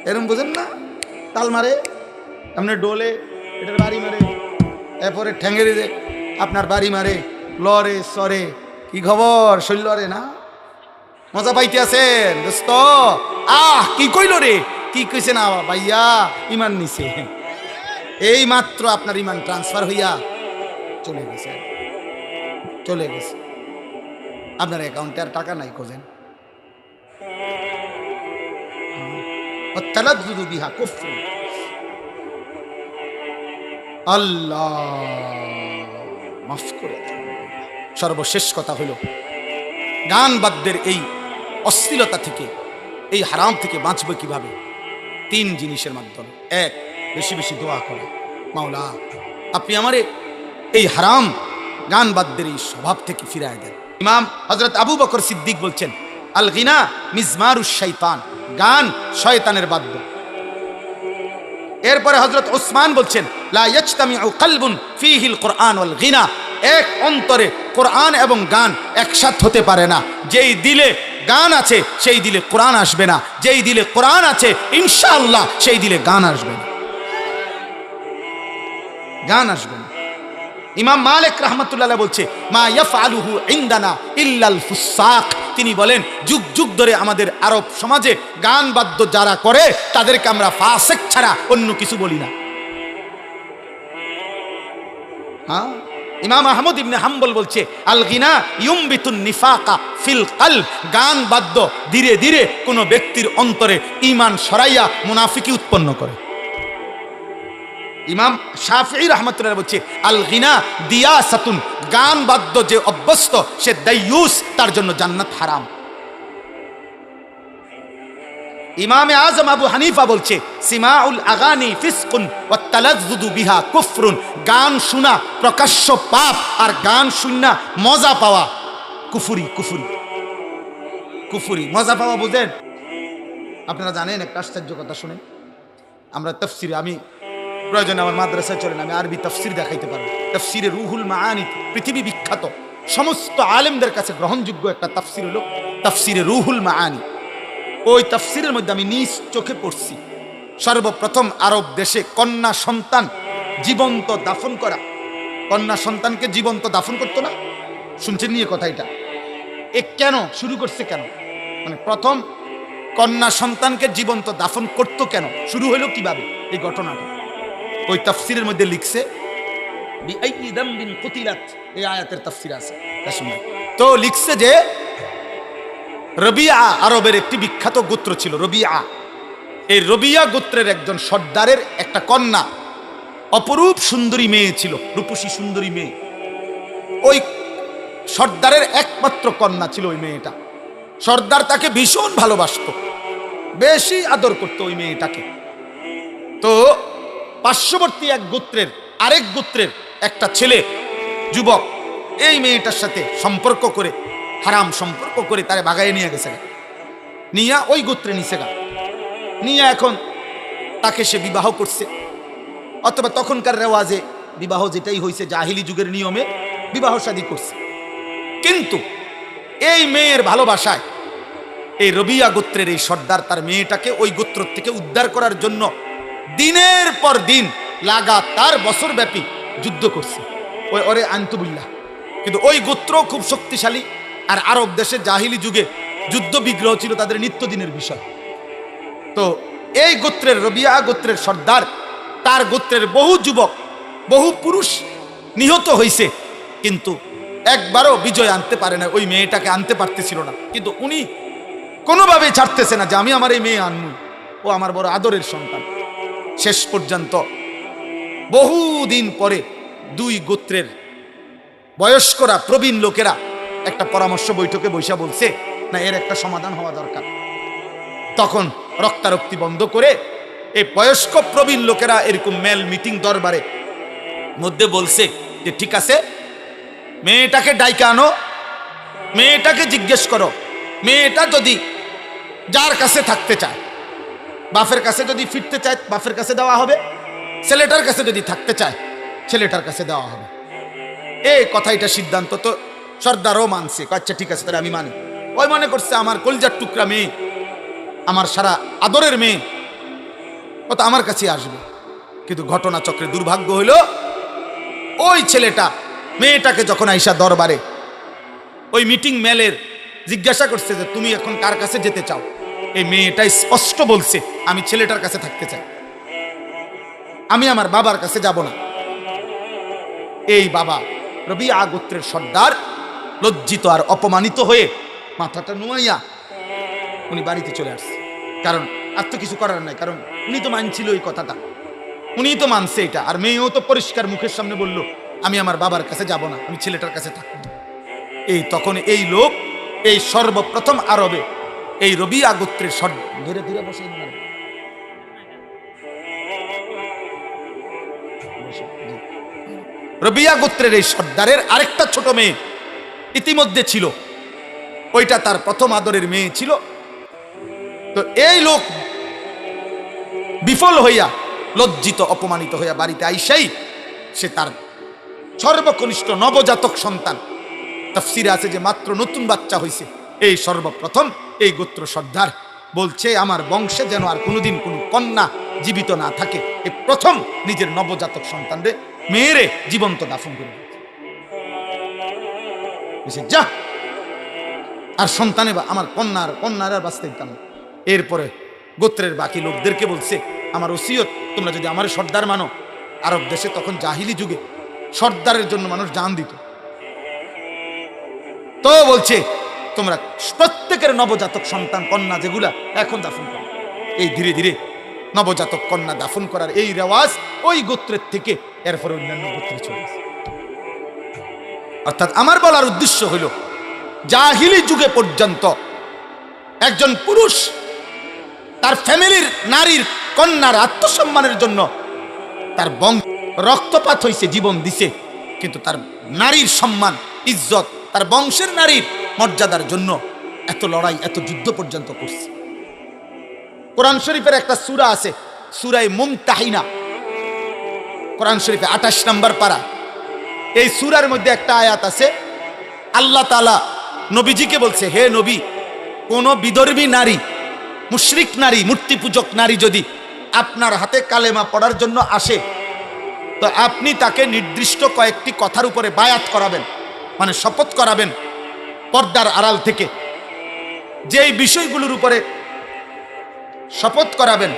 এরকম বুঝেন না? তাল মারে, আপনার ডোলে, এটার বাড়ি মারে, এরপরে ঠ্যাঙ্গেরে আপনার বাড়ি মারে, লরে সরে। কি খবর? শৈলরে না মজা পাইতে আছেন দোস্ত? কি কইল রে? কি কইছে না ভাইয়া? ইমান নিছে। এই মাত্র আপনার ইমান ট্রান্সফার হইয়া চলে গেছে, চলে গেছে। আপনার অ্যাকাউন্টে আর টাকা নাই, খোঁজেন। আল্লাহ মাফ করে দেন। সর্বশেষ কথা হইল, গান বাদ্যের এই অশ্লীলতা থেকে, এই হারাম থেকে বাঁচবে কিভাবে? 3 জিনিসের মাধ্যমে। 1, বেশি বেশি দোয়া করা, মাওলা আপনি আমারে এই হারাম গান বাদ্যের এই স্বভাব থেকে ফিরায় দেন। ইমাম হযরত আবু বকর সিদ্দিক বলছেন, আল গিনা মিজমারুশ শাইতান, গান শয়তানের বাদ্য। এরপরে হযরত ওসমান বলছেন, লা ইয়াজতামিউ কলবুন ফীহিল কুরআন ওয়াল গিনা, এক অন্তরে কোরআন এবং গান একসাথে হতে পারে না। যেই দিলে গান আছে সেই দিলে কোরআন আসবে না, যেই দিলে কোরআন আছে ইনশাআল্লাহ সেই দিলে গান আসবে না, গান আসবে না। ইমাম মালিক রাহমাতুল্লাহ আলাইহি বলছে, মা ইয়াফআলুহু ইনদানা ইল্লাল ফুসাক, তিনি বলেন যুগ যুগ ধরে আমাদের আরব সমাজে গান বাদ্য যারা করে তাদেরকে আমরা ফাসিক ছাড়া অন্য কিছু বলি না। হ্যাঁ, ইমাম আহমদ ইবনে হাম্বল বলছে, আল গিনা ইউমবিতুন নিফাকা ফিল কলব, গান বাদ্য ধীরে ধীরে কোন ব্যক্তির অন্তরে ঈমান সরাইয়া মুনাফিকি উৎপন্ন করে। ইমাম শাফিঈ রাহমাতুল্লাহ বলছে, আল গিনা দিয়াসাতুন, গান বাদ্য যে অভ্যস্ত সে দাইয়ুস, তার জন্য জান্নাত হারাম। ইমামে আজম আবু হানিফা বলছে, সিমাউল আগানি ফিসকুন ওয়াত তালাজ্জুদু বিহা কুফরুন, গান শোনা প্রকাশ্য পাপ, আর গান শুনা মজা পাওয়া কুফরি। কুফরি কুফরি মজা পাওয়া বুঝেন? আপনারা জানেন একটা আশ্চর্য কথা শুনেন, আমরা তাফসিরে, আমি প্রয়োজনে আমার মাদ্রাসায় চলেন, আমি আরবি তাফসির দেখাইতে পারবো। তাফসিরে রুহুল মাআনি, পৃথিবী বিখ্যাত, সমস্ত আলেমদের কাছে গ্রহণযোগ্য একটা তাফসির হলো তাফসিরে রুহুল মাআনি। ওই তাফসিরের মধ্যে আমি নিজ চোখে পড়ছি, সর্বপ্রথম আরব দেশে কন্যা সন্তান জীবন্ত দাফন করা, কন্যা সন্তানকে জীবন্ত দাফন করতো না, শুনছেন নিয়ে কথা? এটা কেন শুরু করছে? কেন মানে প্রথম কন্যা সন্তানকে জীবন্ত দাফন করতো কেন? শুরু হলো কিভাবে এই ঘটনাটা? ওই তাফসিরের মধ্যে লিখছে, বিআইয়ি দামবিন কুতিলাত, এই আয়াতের তাফসির আছে। তো লিখছে যে রবিয়া আরবের একটি বিখ্যাত গোত্র ছিল রবিয়া। এই রবিয়া গোত্রের একজন সর্দারের একটা কন্যা, অপরূপ সুন্দরী মেয়ে ছিল, রূপসী সুন্দরী মেয়ে। ওই সর্দারের একমাত্র কন্যা ছিল ওই মেয়েটা। সর্দার তাকে ভীষণ ভালোবাসত, বেশি আদর করত ওই মেয়েটাকে। তো পার্শ্ববর্তী এক গোত্রের, আরেক গোত্রের একটা ছেলে যুবক এই মেয়েটার সাথে সম্পর্ক করে, হারাম সম্পর্ক করে তারে ভাগাইয়ে নিয়ে গেছে, নিয়ে ওই গোত্রে নিছে গা, নিয়ে এখন তাকে সে বিবাহ করছে। অথবা তখনকার রেওয়াজে বিবাহ যেটাই হয়েছে জাহিলি যুগের নিয়মে বিবাহ শাদী করছে। কিন্তু এই মেয়ের ভালোবাসায় এই রবিয়া গোত্রের এই সর্দার তার মেয়েটাকে ওই গোত্র থেকে উদ্ধার করার জন্য দিনের পর দিন লাগাতার বছরব্যাপী যুদ্ধ করছে। ওরে আনতুবিল্লাহ। কিন্তু ওই গোত্র খুব শক্তিশালী, আর আরব দেশে জাহিলি যুগে যুদ্ধ বিগ্রহ ছিল তাদের নিত্যদিনের বিষয়। তো এই গোত্রের রবিয়া গোত্রের সর্দার, তার গোত্রের বহু যুবক, বহু পুরুষ নিহত হয়েছে, কিন্তু একবারও বিজয় আনতে পারে না, ওই মেয়েটাকে আনতে পারতেছিল না। কিন্তু উনি কোনোভাবে ছাড়তেছে না যে আমি আমার এই মেয়ে আনবো, ও আমার বড় আদরের সন্তান। শেষ পর্যন্ত বহুদিন পরে দুই গোত্রের বয়স্করা, প্রবীণ লোকেরা একটা পরামর্শ বৈঠকে বৈশা বলছে, না এর একটা সমাধান হওয়া দরকার। তখন রক্তারক্তি বন্ধ করে এই বয়স্ক প্রবীণ লোকেরা এরকম মেল মিটিং দরবারে মধ্যে বলছে যে ঠিক আছে, মেয়েটাকে ডাইকা আনো, মেয়েটাকে জিজ্ঞেস করো, মেয়েটা যদি যার কাছে থাকতে চায়, বাপের কাছে যদি ফিরতে চায় বাপের কাছে দেওয়া হবে, ছেলেটার কাছে যদি থাকতে চায় ছেলেটার কাছে দেওয়া হবে। এই কথাইটা সিদ্ধান্ত তো সর্দারও মানছে, আচ্ছা ঠিক আছে তাহলে আমি মানি। ওই মনে করছে আমার কলজার টুকরা মেয়ে, আমার সারা আদরের মেয়ে, ও তো আমার কাছে আসবে। কিন্তু ঘটনাচক্রে দুর্ভাগ্য হইল, ওই ছেলেটা মেয়েটাকে যখন আইসা দরবারে ওই মিটিং মেলের জিজ্ঞাসা করছে যে তুমি এখন কার কাছে যেতে চাও, এই মেয়েটা স্পষ্ট বলছে আমি ছেলেটার কাছে থাকতে চাই, আমি আমার বাবার কাছে যাব না। এই বাবা রবিয়া গোত্রের সর্দার লজ্জিত আর অপমানিত হয়ে মাথাটা নুয়াইয়া উনি বাড়িতে চলে আসছে। কারণ আর তো কিছু করার নাই, কারণ উনি তো মানছিল এই কথাটা, উনি তো মানছে এটা। আর মেয়েও তো পরিষ্কার মুখের সামনে বলল আমি আমার বাবার কাছে যাব না, আমি ছেলেটার কাছে থাকব। এই তখন এই লোক, এই সর্বপ্রথম আরবে এই রবিয়া গোত্রের ধীরে ধীরে বসে রবিয়া গোত্রের এই সর্দারের আরেকটা ছোট মেয়ে ইতিমধ্যে ছিল, ওইটা তার প্রথম আদরের মেয়ে ছিল। তো এই লোক বিফল হইয়া, লজ্জিত অপমানিত হইয়া বাড়িতে আইসাই সে তার সর্বকনিষ্ঠ নবজাতক সন্তান, তাফসিরে আছে যে মাত্র নতুন বাচ্চা হয়েছে, এই সর্বপ্রথম এই গোত্র সর্দার বলছে আমার বংশে যেন আর কোনোদিন কোনো কন্যা জীবিত না থাকে, এই প্রথম নিজের নবজাতক সন্তানদের মেয়েরে জীবন্ত দাফন করে যা, আর সন্তানে আমার কন্যার আর বাঁচতে দিতাম। এরপরে গোত্রের বাকি লোকদেরকে বলছে আমার ওসিয়ত, তোমরা যদি আমার সর্দার মানো, আরব দেশে তখন জাহিলি যুগে সর্দারের জন্য মানুষ জান দিত, তো বলছে তোমরা প্রত্যেকের নবজাতক সন্তান কন্যা যেগুলা এখন দাফন করো। এই ধীরে ধীরে নবজাতক কন্যা দাফন করার এই রেওয়াজ ওই গোত্রের থেকে এরপরে অন্যান্য গোত্রে চলে গেছে। অর্থাৎ আমার বলার উদ্দেশ্য হইল, জাহিলি যুগে পর্যন্ত একজন পুরুষ তার ফ্যামিলির নারীর কন্যার আত্মসম্মানের জন্য তার রক্তপাত হয়েছে, জীবন দিছে, কিন্তু তার নারীর সম্মান ইজ্জত, তার বংশের নারীর মর্যাদার জন্য এত লড়াই, এত যুদ্ধ পর্যন্ত করছে। কোরআন শরীফের একটা সূরা আছে, সূরায়ে মুমতাহিনা, কোরআন শরীফে 28 নম্বর পারা। এই সূরার মধ্যে একটা আয়াত আছে, আল্লাহ তাআলা নবীজিকে বলছে, হে নবী, কোন বিধর্মী নারী, মুশরিক নারী, মূর্তি পূজক নারী যদি আপনার হাতে কালেমা পড়ার জন্য আসে, তো আপনি তাকে নির্দিষ্ট কয়েকটি কথার উপরে বায়াত করাবেন, মানে শপথ করাবেন পর্দার আড়াল থেকে। যেই বিষয়গুলোর উপরে শপথ করাবেন,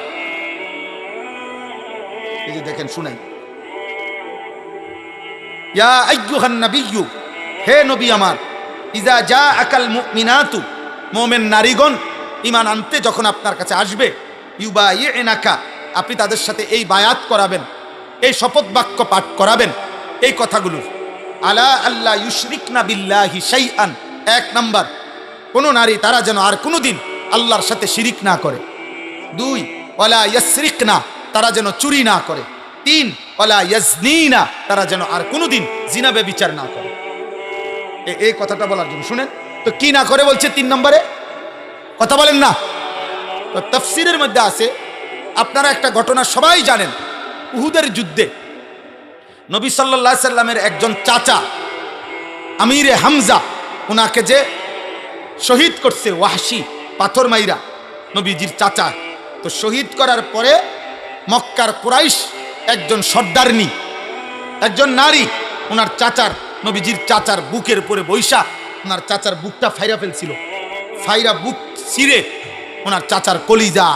এই যে দেখেন, শুনেন, ইয়া আইয়ুহান নাবিয়্যু, হে নবী আমার, ইজা জাআকাল মুমিনাতু, মুমিন নারীগণ ঈমান আনতে যখন আপনার কাছে আসবে, ইউবাইয়িনাকা, আপনি তাদের সাথে এই বায়াত করাবেন, এই শপথ বাক্য পাঠ করাবেন এই কথাগুলো। আলা আল্লাহ ইউশরিকনা বিল্লাহি শাইআন, 1 নাম্বার, কোন নারী তারা যেন আর কোনোদিন আল্লাহর সাথে শিরিক না করে। 2, ওয়ালা ইয়াসরিকনা, তারা যেন চুরি না করে। 3, ওয়ালা ইয়াজনিনা, তারা যেন আর কোনোদিন জিনা ব্যভিচার না করে। এই কথাটা বলার জন্য শুনেন তো, কি না করে বলছে 3 নম্বরে, কথা বলেন না। তো তাফসীরের মধ্যে আছে, আপনারা একটা ঘটনা সবাই জানেন, উহুদের যুদ্ধে নবী সাল্লাল্লাহু আলাইহি সাল্লামের একজন চাচা আমিরে হামজা, ওনাকে যে শহীদ করছে ওয়াহশী পাথর মাইরা, নবীজির চাচা। তো শহীদ করার পরে মক্কার কুরাইশ একজন সর্দারনি, একজন নারী, ওনার চাচার, নবীজির চাচার বুকের উপরে বৈশা ওনার চাচার বুকটা ফাইরা ফেলছিল, ফাইরা বুক ছিঁড়ে ওনার চাচার কলিজা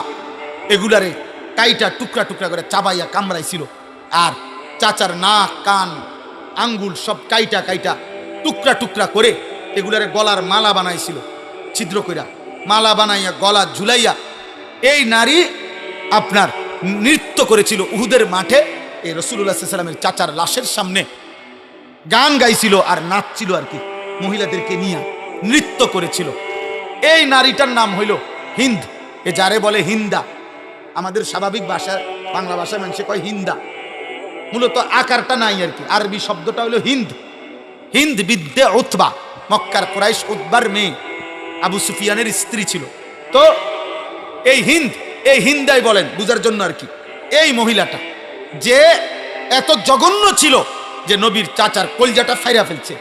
এগুলারে কাইটা টুকরা টুকরা করে চাবাইয়া কামড়াইছিল। আর চাচার নাক, কান, আঙ্গুল সব কাইটা কাইটা টুকরা টুকরা করে এগুলারে গলার মালা বানাইছিল, ছিদ্র কইরা মালা বানাইয়া গলা ঝুলাইয়া এই নারী আপনার নৃত্য করেছিল উহুদের মাঠে। এই রাসূলুল্লাহ সাল্লাল্লাহু আলাইহি ওয়াসাল্লামের চাচার লাশের সামনে গান গাইছিল আর নাচছিল, আর কি মহিলাদেরকে নিয়ে নৃত্য করেছিল। এই নারীটার নাম হইল হিন্দ, এ যারে বলে হিন্দা। আমাদের স্বাভাবিক ভাষা, বাংলা ভাষায় মানুষে কয় হিন্দা, মূলত আকারটা নাই আর কি, আরবি শব্দটা হলো হিন্দ। হিন্দ বিদ্যে উতবা, মক্কার কুরাইশ উতবার মেয়ে, আবু সুফিয়ানের স্ত্রী ছিল। তো এই হিন্দাই বলেন বুঝার জন্য আর কি। এই মহিলাটা যে এত জঘন্য ছিল যে নবীর চাচার কলজাটা ফাইরা ফেলছে,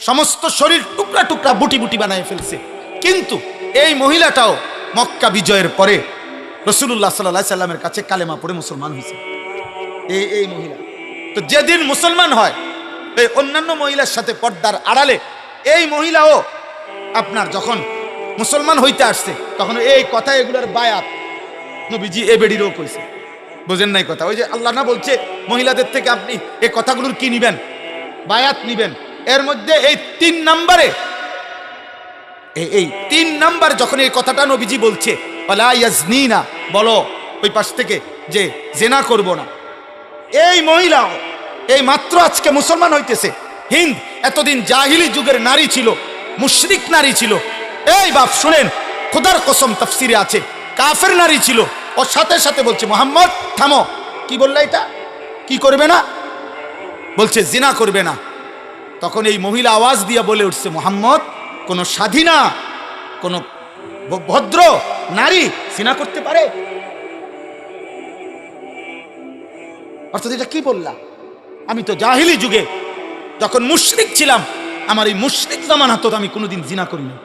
সমস্ত শরীর টুকরা টুকরা বুটি বুটি বানায় ফেলছে। কিন্তু এই মহিলাটাও মক্কা বিজয়ের পরে রাসূলুল্লাহ সাল্লাল্লাহু আলাইহি সাল্লামের কাছে কালেমা পড়ে মুসলমান হয়েছে এই মহিলা। তো যেদিন মুসলমান হয় এই অন্যান্য মহিলার সাথে পর্দার আড়ালে এই মহিলাও আপনার যখন মুসলমান হইতে আসছে তখন এই কথা এগুলোর বায়াত নবীজি এ বেড়িরও কইছে। বুঝেন নাই কথা? ওই যে আল্লাহ না বলছে মহিলাদের থেকে আপনি এই কথাগুলোর কি নিবেন? বায়াত নিবেন। এর মধ্যে এই 3 নম্বরে এই 3 নাম্বার যখন এই কথাটা নবীজি বলছে ওয়ালা ইয়াজনিনা, বলো ওই পাশ থেকে যে জেনা করব না, এই মহিলা এই মাত্র আজকে মুসলমান হইতেছে। হিন্দ এতদিন জাহিলি যুগের নারী ছিল, মুশরিক নারী ছিল। এই বাপ শুনেন, খোদার কসম তাফসিরে আছে কাফের নারী ছিল। ওর সাথে সাথে বলছে মুহাম্মদ থামো, কি বললা এটা? কি করবে না? বলছে জিনা করবে না। তখন এই মহিলা আওয়াজ দিয়ে বলে উঠছে মুহাম্মদ কোন স্বাধীনা কোন ভদ্র নারী জিনা করতে পারে? অর্থাৎ এটা কি বললা? আমি তো জাহিলি যুগে যখন মুশরিক ছিলাম, আমার এই মুশরিক জামানা তো আমি কোনোদিন জিনা করিনি।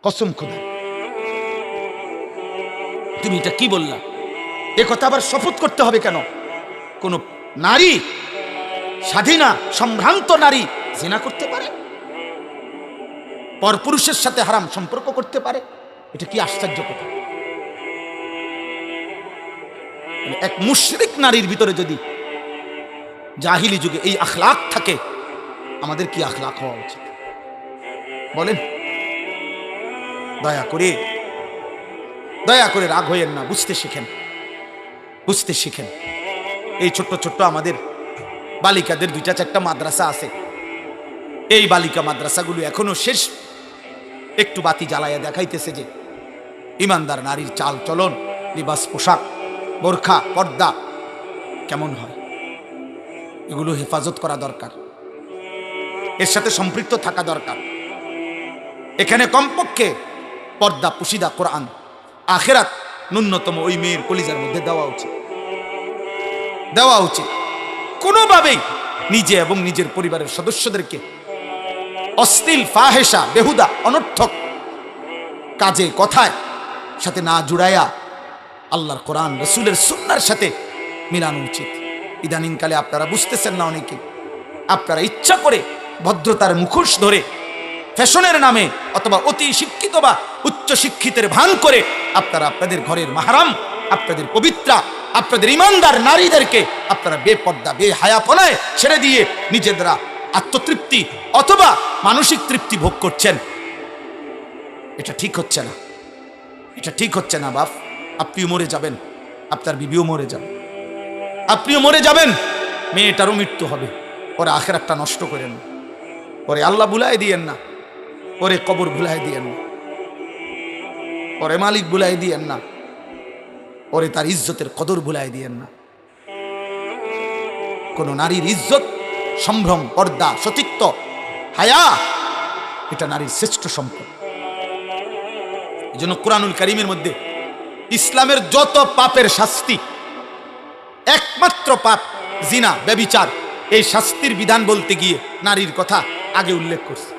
কসম খোদা, তুমি এটা কি বললা? এ কথা আবার শপথ করতে হবে কেন? কোন নারী স্বাধীনা সম্ভ্রান্ত নারী জিনা করতে পারে, পরপুরুষের সাথে হারাম সম্পর্ক করতে পারে? এটা কি আশ্চর্য কথা! এক মুশরিক নারীর ভিতরে যদি জাহিলি যুগে এই আখলাক থাকে, আমাদের কি আখলাক হওয়া উচিত বলেন? দয়া করে রাগ হইয়েন না, বুঝতে শিখেন। এই ছোট্ট ছোট্ট আমাদের বালিকাদের 2-4টা মাদ্রাসা আছে। এই বালিকা মাদ্রাসাগুলো এখনো শেষ একটু বাতি জ্বালাইয়া দেখাইতেছে যে ইমানদার নারীর চাল চলন, লিবাস, পোশাক, বোরখা, পর্দা কেমন হয়, এগুলো হেফাজত করা দরকার, এর সাথে সম্পৃক্ত থাকা দরকার। এখানে কমপক্ষে পর্দা, পুশিদা, কোরআন, আখিরাত ন্যূনতম ওই মেয়ের কলিজার মধ্যে দেওয়া উচিত। কোনোভাবেই নিজে এবং নিজের পরিবারের সদস্যদেরকে অশ্লীল, ফাহেসা, বেহুদা, অনর্থক কাজে কথায় সাথে না জুড়াইয়া আল্লাহর কোরআন, রাসূলের সুন্নাহর সাথে মিলানো উচিত। ইদানিংকালে আপনারা বুঝতেছেন না, অনেকে আপনারা ইচ্ছা করে ভদ্রতার মুখোশ ধরে ফ্যাশনের নামে অথবা অতি শিক্ষিত বা উচ্চ শিক্ষিতের ভান করে আপনারা আপনাদের ঘরের মাহরাম, আপনাদের পবিত্রা, আপনাদের ইমানদার নারীদেরকে আপনারা বেপর্দা, বেহায়াপনায় ছেড়ে দিয়ে নিজেরা আত্মতৃপ্তি অথবা মানসিক তৃপ্তি ভোগ করছেন। এটা ঠিক হচ্ছে না বাপ। আপনিও মরে যাবেন, আপনার বিবিও মরে যাবে, আপনিও মরে যাবেন, মেয়েটারও মৃত্যু হবে। ওরে আখিরাতটা নষ্ট করেন না, ওরে আল্লাহ ভুলাই দিয়েন না, ওরে কবর ভুলাই দিয়েন না, ওরে মালিক ভুলাই দিয়েন না, ওরে তার ইজ্জতের কদর ভুলাই দিয়েন না। কোন নারীর ইজ্জত, সম্ভ্রম, পর্দা, সতীত্ব, হায়া এটা নারীর শ্রেষ্ঠ সম্পদ। এই জন্য কুরআনুল কারীমের মধ্যে ইসলামের যত পাপের শাস্তি, একমাত্র পাপ জিনা, ব্যভিচার, এই শাস্তির বিধান বলতে গিয়ে নারীর কথা আগে উল্লেখ করছে।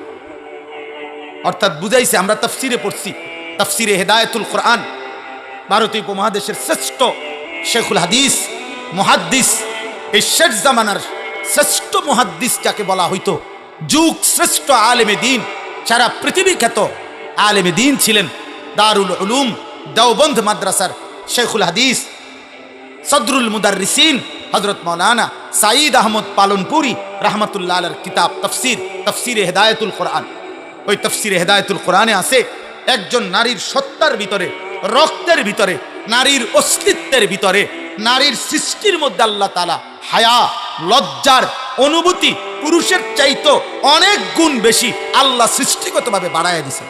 অর্থাৎ বুঝাইছে, আমরা তাফসিরে পড়ছি, তাফসিরে হেদায়েতুল কোরআন, ভারতীয় উপমহাদেশের শ্রেষ্ঠ শেখুল হাদিস, মুহাদ্দিস, এই শেষ জামানার শ্রেষ্ঠ মুহাদ্দিস যাকে বলা হইতো, যুগ শ্রেষ্ঠ আলেমে দ্বীন, সারা পৃথিবী খ্যাত আলেমে দ্বীন ছিলেন দারুল উলুম দেওবন্দ মাদ্রাসার শেখুল হাদিস, সদরুল মুদাররিসিন হযরত মাওলানা সাঈদ আহমদ পালনপুরি রাহমাতুল্লাহ আলাইহির কিতাব তাফসিরে হেদায়েতুল কোরআন। ওই তাফসিরে হেদায়েতুল কোরআনে আছে, একজন নারীর সত্তার ভিতরে, রক্তের ভিতরে, নারীর অস্তিত্বের ভিতরে, নারীর সৃষ্টির মধ্যে আল্লাহ তাআলা হায়া, লজ্জার অনুভূতি পুরুষের চাইতে অনেক গুণ বেশি আল্লাহ সৃষ্টিগতভাবে বাড়ায় দিয়েছে।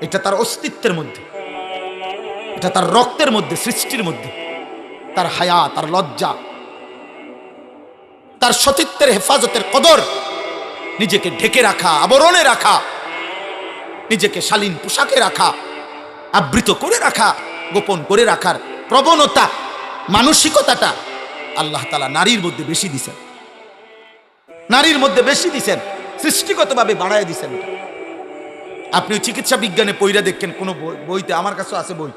এটা তার অস্তিত্বের মধ্যে, এটা তার রক্তের মধ্যে, সৃষ্টির মধ্যে তার হায়া, তার লজ্জা, তার সতীত্বের হেফাজতের কদর, নিজেকে ঢেকে রাখা, আবরণে রাখা, নিজেকে শালীন পোশাকে রাখা, আবৃত করে রাখা, গোপন করে রাখার প্রবণতা, মানসিকতাটা আল্লাহ তাআলা নারীর মধ্যে বেশি দিছেন, নারীর মধ্যে বেশি দিছেন, সৃষ্টিগতভাবে বাড়ায় দিছেন। আপনি চিকিৎসা বিজ্ঞানে পইরা দেখেন কোন বইতে, আমার কাছে আছে বই,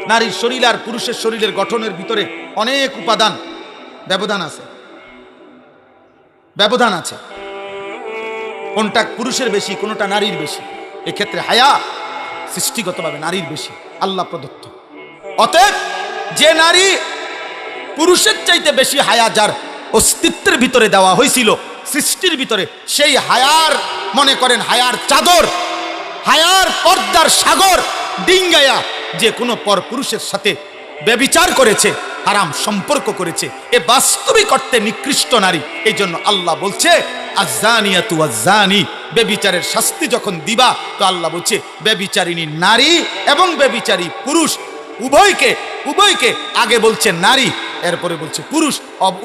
নারীর শরীর আর পুরুষের শরীরের গঠনের ভিতরে অনেক উপাদান ব্যবধান আছে। কোনটা পুরুষের বেশি, কোনটা নারীর বেশি। এক্ষেত্রে হায়া সৃষ্টিগতভাবে নারীর বেশি, আল্লাহ প্রদত্ত। অতএব যে নারী পুরুষের চাইতে বেশি হায়া যার অস্তিত্বের ভিতরে দেওয়া হয়েছিল সৃষ্টির ভিতরে, সেই হায়ার মনে করেন হায়ার চাদর, হায়ার পর্দার সাগর ডিঙ্গায়া যে কোনো পর পুরুষের সাথে ব্যভিচার করেছে, হারাম সম্পর্ক করেছে, এ বাস্তবিক অর্থে নিকৃষ্ট নারী। এই জন্য আল্লাহ বলছে আয-যানিয়াতু ওয়াজ-যানি, ব্যভিচারের শাস্তি যখন দিবা তো আল্লাহ বলছে ব্যভিচারিণী নারী এবং ব্যভিচারী পুরুষ উভয়কে আগে বলছে নারী, এরপরে বলছে পুরুষ,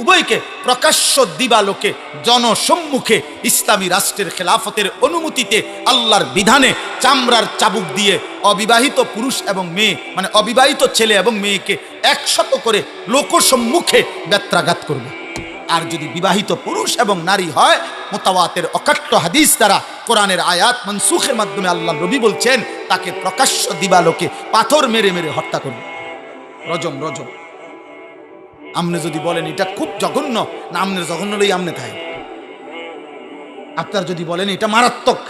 উভয়কে প্রকাশ্য দিবালোকে জনসম্মুখে ইসলামী রাষ্ট্রের খেলাফতের অনুমতিতে আল্লাহর বিধানে চামড়ার চাবুক দিয়ে অবিবাহিত পুরুষ এবং মেয়ে, মানে অবিবাহিত ছেলে এবং মেয়েকে একশত করে লোকসম্মুখে বেত্রাঘাত করবে। আর যদি বিবাহিত পুরুষ এবং নারী হয়, মুতাওয়াতির অকাট্য হাদিস দ্বারা কোরআনের আয়াত মনসুখের মাধ্যমে আল্লাহ নবী বলছেন তাকে প্রকাশ্য দিবালোকে পাথর মেরে মেরে হত্যা করবে। রজম। আমনে যদি বলেন এটা খুব জঘন্য, না আমনের জঘন্য লই আমনে থাকে। আপনার যদি বলেন এটা মারাত্মক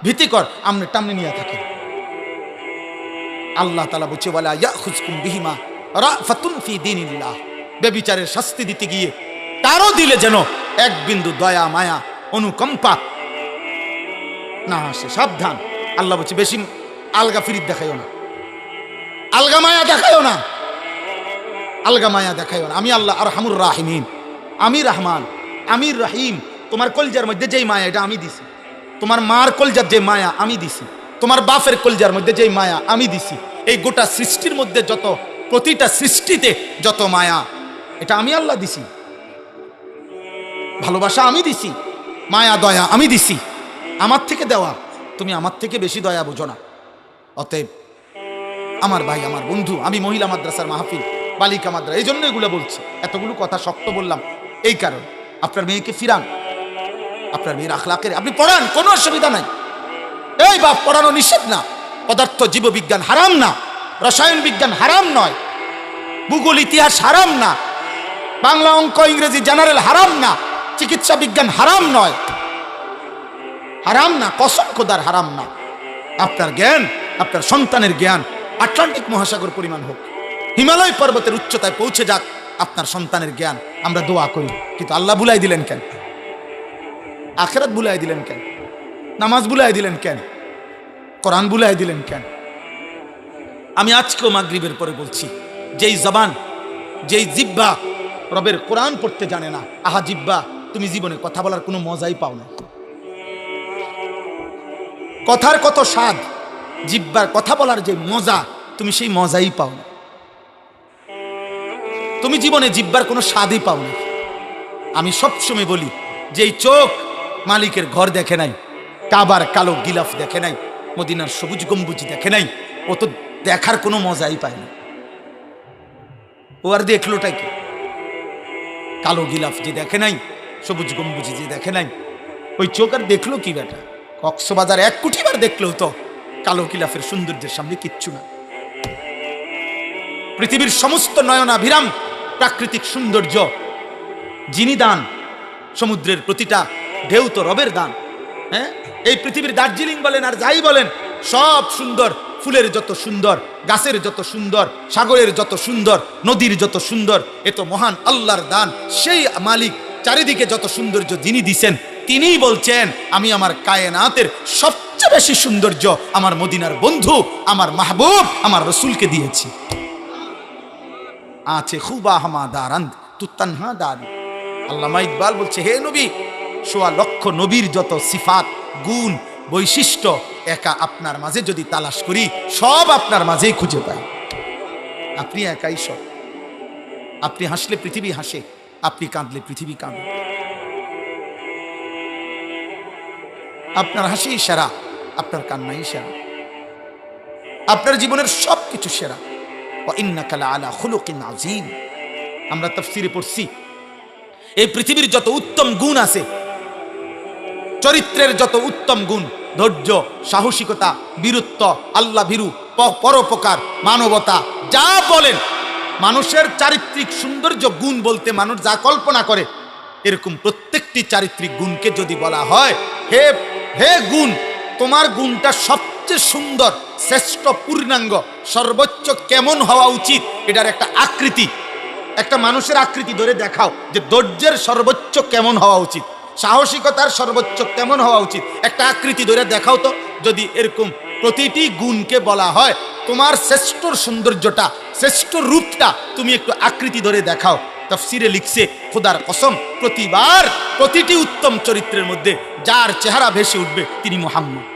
ভীতিকর, আমনে টামনে নিয়ে থাকে। আল্লাহ তাআলা বলছে ওয়ালা ইয়াখুজকুম বিহিমা রাফাতুন ফি দীনিল্লাহ, ব্যভিচারের শাস্তি দিতে গিয়ে কারো দিলে যেন এক বিন্দু দয়া মায়া অনুকম্পা না আসে, সাবধান। আল্লাহ বলছে বেশি আলগা ফিরিত দেখাইও না, আলগা মায়া দেখাইও না। আমি আল্লাহ আরহামুর রাহিমিন, আমি রহমান, আমি রহিম। তোমার কলজার মধ্যে যেই মায়া এটা আমি দিছি, তোমার মার কলজার যে মায়া আমি দিছি, তোমার বাপের কলজার মধ্যে যেই মায়া আমি দিছি, এই গোটা সৃষ্টির মধ্যে যত, প্রতিটা সৃষ্টিতে যত মায়া এটা আমি আল্লাহ দিছি। ভালোবাসা আমি দিছি, মায়া দয়া আমি দিছি, আমার থেকে দেওয়া। তুমি আমার থেকে বেশি দয়া বুঝো না। অতএব আমার ভাই, আমার বন্ধু, আমি মহিলা মাদ্রাসার মাহফিল, বালিকা মাদ্রাসা, এই জন্য এগুলো বলছি। এতগুলো কথা শক্ত বললাম এই কারণ, আপনার মেয়েকে ফিরান, আপনার মেয়ের আখলাকের আপনি পড়ান, কোনো অসুবিধা নাই। এই বাপ, পড়ানো নিষেধ না। পদার্থ জীববিজ্ঞান হারাম না, রসায়ন বিজ্ঞান হারাম নয়, ভূগোল ইতিহাস হারাম না, বাংলা অঙ্ক ইংরেজি জেনারেল হারাম না, চিকিৎসা বিজ্ঞান হারাম নয়, হারাম না, কসম খোদার হারাম না। আপনার জ্ঞান, আপনার সন্তানের জ্ঞান আটলান্টিক মহাসাগর পরিমাণ হোক, হিমালয় পর্বতের উচ্চতায় পৌঁছে যাক আপনার সন্তানের জ্ঞান, আমরা দোয়া করি। কিন্তু আল্লাহ বুলাই দিলেন কেন? আখিরাত বুলাই দিলেন কেন? নামাজ বুলাই দিলেন কেন? কোরআন বুলাই দিলেন কেন? আমি আজকেও মাগরিবের পরে বলছি, যেই জবান, যেই জিহ্বা রবের কোরআন পড়তে জানে না, আহা জিহ্বা, তুমি জীবনে কথা বলার কোনো মজাই পাও না। কথার কত স্বাদ, জিহ্বার কথা বলার যে মজা, তুমি সেই মজাই পাও না। তুমি জীবনে জিহ্বার কোনো স্বাদই পাও না। আমি সবসময় বলি, যেই চোখ মালিকের ঘর দেখে নাই, কাবার কালো গিলাফ দেখে নাই, মদিনার সবুজ গম্বুজ দেখে নাই, ও তো দেখার কোনো মজাই পায় না। ও আর দেখলোটাই কি? কালো গিলাফ যে দেখে নাই, সবুজ গম্বুজি যে দেখে নাই, ওই চোখ আর দেখলো কি বেটা? কক্সবাজার 1 কোটি বার দেখলেও তো কালো গিলাফের সৌন্দর্যের সামনে কিচ্ছু না। পৃথিবীর সমস্ত নয়নাভিরাম প্রাকৃতিক সৌন্দর্য যিনি দান, সমুদ্রের প্রতিটা ঢেউ তো রবের দান। হ্যাঁ, এই পৃথিবীর দার্জিলিং বলেন আর যাই বলেন, সব সুন্দর। ফুলের যত সুন্দর, গাছের যত সুন্দর, সাগরের যত সুন্দর, নদীর যত সুন্দর, এ তো মহান আল্লাহর দান। সেই মালিক চারিদিকে যত সৌন্দর্য যিনি দিছেন, তিনিই বলছেন আমি আমার কায়নাতের সবচেয়ে বেশি সৌন্দর্য আমার মদিনার বন্ধু, আমার মাহবুব, আমার রসুলকে দিয়েছি। আছে খুবা হামা দারান্দ তু তানহা দারি। আল্লামা ইকবাল বলছে, হে নবী, 1.25 লক্ষ নবীর যত সিফাত, গুণ, বৈশিষ্ট্য একা আপনার মাঝে যদি তালাশ করি, সব আপনার মাঝেই খুঁজে পাই। আপনি একাই সব। আপনি হাসলে পৃথিবী হাসে, আপনি কাঁদলে পৃথিবী কাঁদে। আপনার হাসি সেরা, আপনার কান্নাই সেরা, আপনার জীবনের সব কিছু সেরা। ওয়া ইন্নাকা লাআলা খুলুকিন আযীম। আমরা তাফসীরে পড়ছি, এই পৃথিবীর যত উত্তম গুণ আছে, চরিত্রের যত উত্তম গুণ, ধৈর্য, সাহসিকতা, বীরত্ব, আল্লাহ ভীরু, পরোপকার, মানবতা, যা বলেন মানুষের চারিত্রিক সৌন্দর্য গুণ বলতে মানুষ যা কল্পনা করে এরকম প্রত্যেকটি চারিত্রিক গুণকে যদি বলা হয়, হে হে গুণ, তোমার গুণটা সবচেয়ে সুন্দর, শ্রেষ্ঠ, পূর্ণাঙ্গ, সর্বোচ্চ কেমন হওয়া উচিত, এটার একটা আকৃতি, একটা মানুষের আকৃতি ধরে দেখাও যে ধৈর্যের সর্বোচ্চ কেমন হওয়া উচিত, সাহসিকতার সর্বোচ্চ কেমন হওয়া উচিত, একটা আকৃতি ধরে দেখাও তো। যদি এরকম প্রতিটি গুণকে বলা হয় তোমার শ্রেষ্ঠ সৌন্দর্যটা, শ্রেষ্ঠ রূপটা তুমি একটু আকৃতি ধরে দেখাও, তাফসিরে লিখছে খোদার কসম প্রতিবার প্রতিটি উত্তম চরিত্রের মধ্যে যার চেহারা ভেসে উঠবে তিনি মুহাম্মদ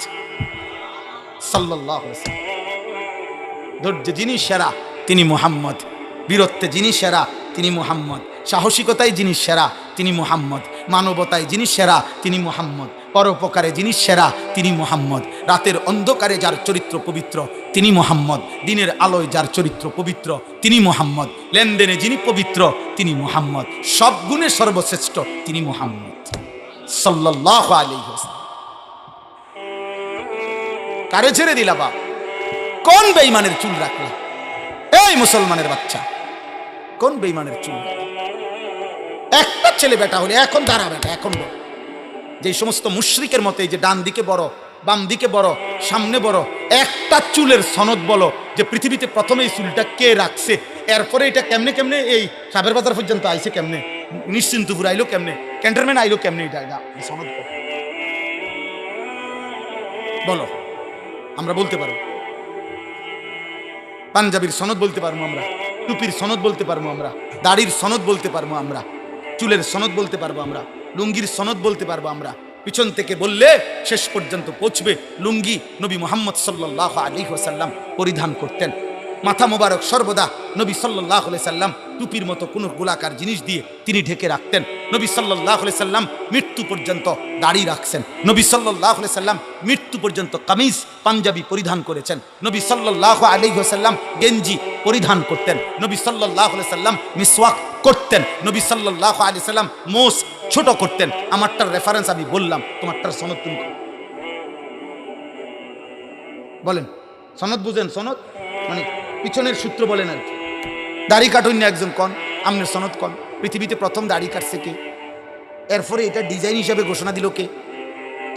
সাল্লাল্লাহু আলাইহি ওয়াসাল্লাম। ধৈর্যে যিনি সেরা তিনি মুহাম্মদ, বীরত্বে যিনি সেরা তিনি মুহাম্মদ, সাহসিকতায় যিনি সেরা তিনি মুহাম্মদ, মানবতায় যিনি সেরা তিনি মুহাম্মদ, পরোপকারে যিনি সেরা তিনি মুহাম্মদ, রাতের অন্ধকারে যার চরিত্র পবিত্র তিনি মুহাম্মদ, দিনের আলোয় যার চরিত্র পবিত্র তিনি মুহাম্মদ, লেনদেনে যিনি পবিত্র তিনি মুহাম্মদ, সব গুণে সর্বশ্রেষ্ঠ তিনি মুহাম্মদ সাল্লাল্লাহু আলাইহি ওয়াসাল্লাম। কারে ছেড়ে দিলা বাপ? কোন বেঈমানের চুল রাখলা? এই মুসলমানের বাচ্চা, কোন বেঈমানের চুল? একটা ছেলে বেটা হলে এখন দাঁড়া বেটা, এখন বড়। যে সমস্ত মুশরিকের মতে যে ডান দিকে বড়, বাম দিকে বড়, সামনে বড়, একটা চুলের সনদ বলো যে পৃথিবীতে প্রথমে এই চুলটা কে রাখছে, এরপরে এটা কেমনে কেমনে এই সাবের বাজার পর্যন্ত আইছে, কেমনে নিশ্চিন্তপুর আইলো, কেমনে ক্যান্টনমেন্ট আইলো, কেমনে এটা সনদ বলো। আমরা বলতে পারবো, পাঞ্জাবির সনদ বলতে পারবো আমরা, টুপির সনদ বলতে পারবো আমরা, দাড়ির সনদ বলতে পারবো আমরা, চুলের সনদ বলতে পারবো আমরা, লুঙ্গির সনদ বলতে পারবো আমরা। পিছন থেকে বললে শেষ পর্যন্ত পৌঁছবে। লুঙ্গি নবী মুহাম্মদ সাল্লাল্লাহু আলাইহি ওয়াসাল্লাম পরিধান করতেন। মাথা মোবারক সর্বদা নবী সাল্লাল্লাহু আলাইহি সাল্লাম টুপির মতো কোনো গোলাকার জিনিস দিয়ে তিনি ঢেকে রাখতেন। নবী সাল্লাল্লাহু আলাইহি সাল্লাম মৃত্যু পর্যন্ত দাড়ি রাখছেন। নবী সাল্লাল্লাহু আলাইহি সাল্লাম মৃত্যু পর্যন্ত কামিজ পাঞ্জাবি পরিধান করেছেন। নবী সাল্লাল্লাহু আলাইহি ওয়াসাল্লাম গেঞ্জি পরিধান করতেন। নবী সাল্লাল্লাহু আলাইহি সাল্লাম মিসওয়াক করতেন। নবী সাল্লাল্লাহু আলাইহি সাল্লাম মোস ছোট করতেন। আমারটার রেফারেন্স আমি বললাম, তোমারটার সনদ তুমি বলেন। সনদ বুঝেন? সনদ মানে পিছনের সূত্র বলেন আর কি। দাড়ি কাটুন না একজন কন, আমনের সনদ কন। পৃথিবীতে প্রথম দাড়ি কাটছে কে? এরপরে এটা ডিজাইন হিসাবে ঘোষণা দিল কে?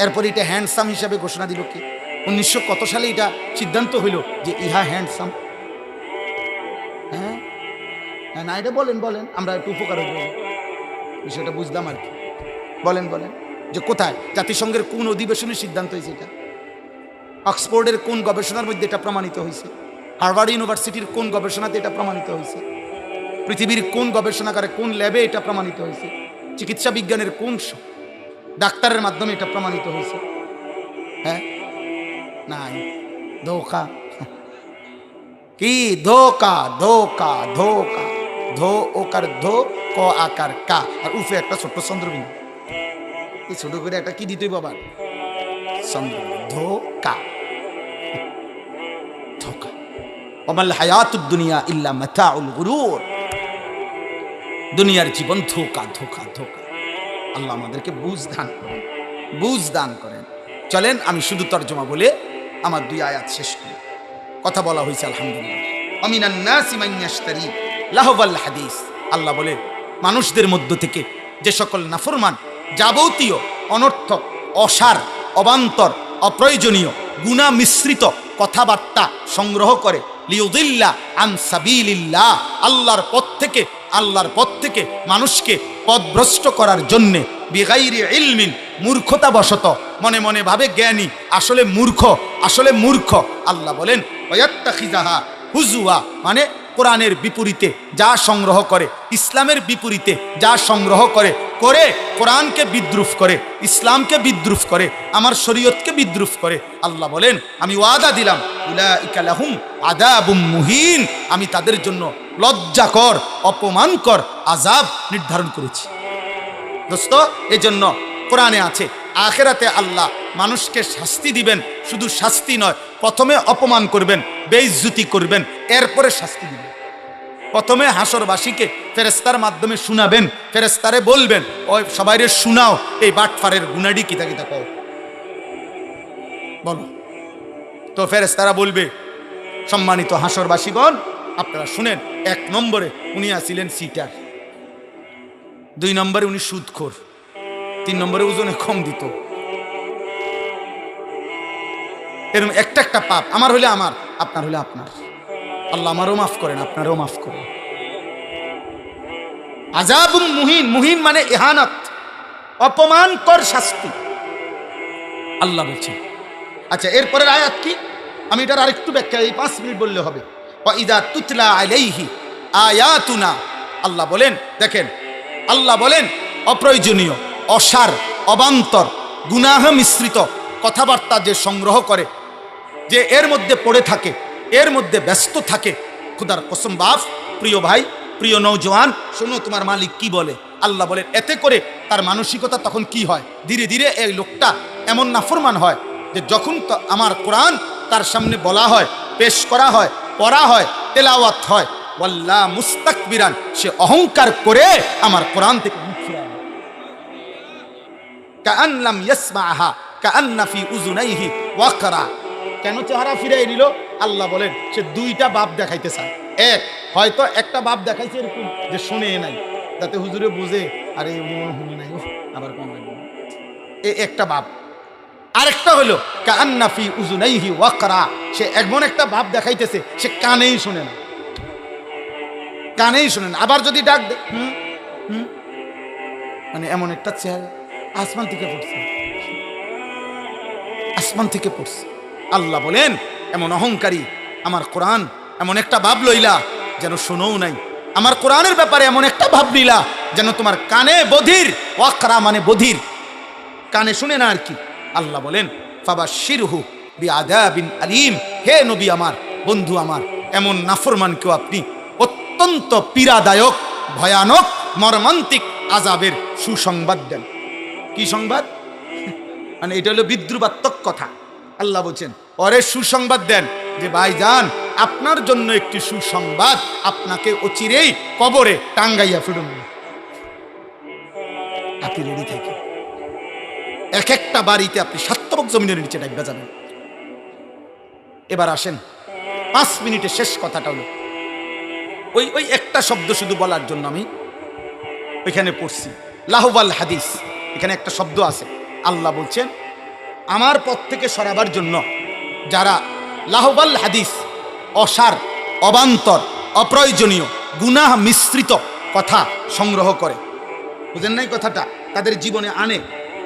এরপরে এটা হ্যান্ডসাম হিসাবে ঘোষণা দিল কে? 1900 কত সালে এটা সিদ্ধান্ত হইল যে ইহা হ্যান্ডসাম? হ্যাঁ না, এটা বলেন বলেন, আমরা একটু উপকার হইব, বিষয়টা বুঝলাম আর কি। বলেন বলেন যে কোথায়, জাতিসংঘের কোন অধিবেশনে সিদ্ধান্ত হয়েছে এটা? অক্সফোর্ডের কোন গবেষণার মধ্যে এটা প্রমাণিত হয়েছে? হার্ভার্ড ইউনিভার্সিটির কোন গবেষণাতে এটা প্রমাণিত হয়েছে? পৃথিবীর কোন গবেষণাগারে কোন ল্যাবে এটা প্রমাণিত হয়েছে? চিকিৎসা বিজ্ঞানের কোন ডাক্তারের মাধ্যমে এটা প্রমাণিত হয়েছে? হ্যাঁ নাই, ধোকা। কি ধোকা? ধোকা ধোকা, ধো ওকার ধো, ক আকার কা, আর উফে একটা ছোট্ট চন্দ্রবিন্দু। এই ছোট করে একটা কি দিতই বাবা, চন্দ্রবিন্দু। ধোকা ধোকা। ওমাল হায়াতুদ দুনিয়া ইল্লা মাতাউল গুরুর। দুনিয়ার জীবন ধোকা ধোকা ধোকা। আল্লাহ আমাদেরকে বুঝ দান করেন, বুঝ দান করেন। চলেন আমি শুধু তর্জমা বলে আমার 2 আয়াত শেষ করি। কথা বলা হয়েছে আলহামদুলিল্লাহ। আমিনান নাসি মান ইয়াশতারি লাহওয়াল হাদিস। আল্লাহ বলে মানুষদের মধ্য থেকে যে সকল নাফরমান যাবতীয় অনর্থক, অসার, অবান্তর, অপ্রয়োজনীয়, গুনাহ মিশ্রিত কথাবার্তা সংগ্রহ করে, লিউদিল্লা আন সাবিলিল্লাহ, আল্লাহর পথ থেকে মানুষকে পথভ্রষ্ট করার জন্যে, বিগাইরি ইলমিন, মূর্খতা বশত, মনে মনে ভাবে জ্ঞানী, আসলে মূর্খ। আল্লাহ বলেন ওয়াত্তাখিযাহা হুজুয়া, মানে কোরআনের বিপরীতে যা সংগ্রহ করে, ইসলামের বিপরীতে যা সংগ্রহ করে কোরআনকে বিদ্রুপ করে, ইসলামকে বিদ্রুপ করে, আমার শরীয়তকে বিদ্রুপ করে। আল্লাহ বলেন আমি ওয়াদা দিলাম উলাইকা লাহুম আযাবুম মুহিন, আমি তাদের জন্য লজ্জাকর, অপমানকর আযাব নির্ধারণ করেছি। দোস্ত, এজন্য কোরআনে আছে আখিরাতে আল্লাহ মানুষকে শাস্তি দিবেন। শুধু শাস্তি নয়, প্রথমে অপমান করবেন, বেইজ্জতি করবেন, এরপরে শাস্তি দিবেন। প্রথমে হাসরবাসীকে ফেরেশতার মাধ্যমে শুনাবেন, ফেরেশতারে বলবেন ওই সবাইরে শুনাও এই বাটফারের গুনাডি কিতা কিতা কও। বলো তো ফেরেশতারা বলবে, সম্মানিত হাসরবাসীগণ আপনারা শুনেন, 1 নম্বরে উনি আছিলেন সিটার, 2 নম্বরে উনি সুদখোর, 3 নম্বরে ওজনে কম দিত। এরকম একটা একটা পাপ, আমার হলে আমার, আপনার হলে আপনার। আল্লাহ আমারও মাফ করেন, আপনারও মাফ করেন। আযাবুম মুহিন, মুহিন মানে ইহানাত, অপমানকর শাস্তি আল্লাহ বলছেন। আচ্ছা, এরপরের আয়াত কি? আমি এটার আরেকটু ব্যাখ্যা, এই 5 মিনিট বললে হবে। ওয়া ইযা তুতলা আলাইহি আয়াতুনা, আল্লাহ বলেন, দেখেন আল্লাহ বলেন অপ্রয়োজনীয়, অসার, অবান্তর, গুনাহ মিশ্রিত কথাবার্তা যে সংগ্রহ করে, যে এর মধ্যে পড়ে থাকে, এর মধ্যে ব্যস্ত থাকে, খুদার কসম বাপ, প্রিয় ভাই, প্রিয় নওজওয়ান, শোনো তোমার মালিক কি বলে। আল্লাহ বলেন এতে করে তার মানসিকতা তখন কি হয়, ধীরে ধীরে এই লোকটা এমন নাফরমান হয় যে যখন তো আমার কোরআন তার সামনে বলা হয়, পেশ করা হয়, পড়া হয়, তেলাওয়াত হয়, ওয়াল্লাহ মুস্তাকবিরান, সে অহংকার করে আমার কোরআন থেকে মুখ ফিরায়, কাআন লাম ইয়াসমাআহা কাআন্না ফি উযুনাইহি ওয়াকরা। কেন চেহারা ফিরাই নিল? আল্লাহ বলেন সে 2টা বাপ দেখাইতে চায়। এক, হয়তো একটা বাপ দেখাইছে এরকম যে শুনে নাই, যাতে হুজুরে বুঝে আরে উনি মনে শুনে নাই, আবার কোন একটা বাপ। আরেকটা হলো কাআন্না ফি উযুনাইহি ওয়াকরা, সে এমন একটা বাপ দেখাইতেছে সে কানেই শুনে না, কানেই শুনে না। আবার যদি ডাক দে মানে এমন একটা চেহারা, আসমান থেকে পড়ছে, আসমান থেকে পড়ছে। আল্লাহ বলেন এমন অহংকারী আমার কোরআন এমন একটা ভাব লইলা যেন শোনও নাই, আমার কোরআনের ব্যাপারে এমন একটা ভাব নিলা যেন তোমার কানে বধির, ওয়াকরা মানে বধির, কানে শুনে না আর কি। আল্লাহ বলেন ফাবাশশিরহু বিআযাবিন আলীম, হে নবী আমার, বন্ধু আমার, এমন নাফরমানকেও আপনি অত্যন্ত পীড়াদায়ক, ভয়ানক, মর্মান্তিক আযাবের সুসংবাদ দেন। কি সংবাদ? মানে এটা হলো বিদ্রুপাত্মক কথা। আল্লাহ বলছেন ওরে সুসংবাদ দেন যে ভাইজান আপনার জন্য একটি সুসংবাদ, আপনাকে অচিরেই কবরে টাঙ্গাইয়া ফিরুন। আপনি রেডি থেকে এক একটা বাড়িতে আপনি 7 জমিনের নিচে ডাইবা যাবেন। এবার আসেন 5 মিনিটে শেষ কথাটা হলো ওই একটা শব্দ শুধু বলার জন্য আমি ওইখানে পড়ছি, লাহওয়াল হাদিস। এখানে একটা শব্দ আছে, আল্লাহ বলছেন আমার পথ থেকে সরাবার জন্য যারা লাহওয়াল হাদিস, অসার, অবান্তর, অপ্রয়োজনীয়, গুনাহ মিশ্রিত কথা সংগ্রহ করে, বুঝেন নাই কথাটা, তাদের জীবনে আনে,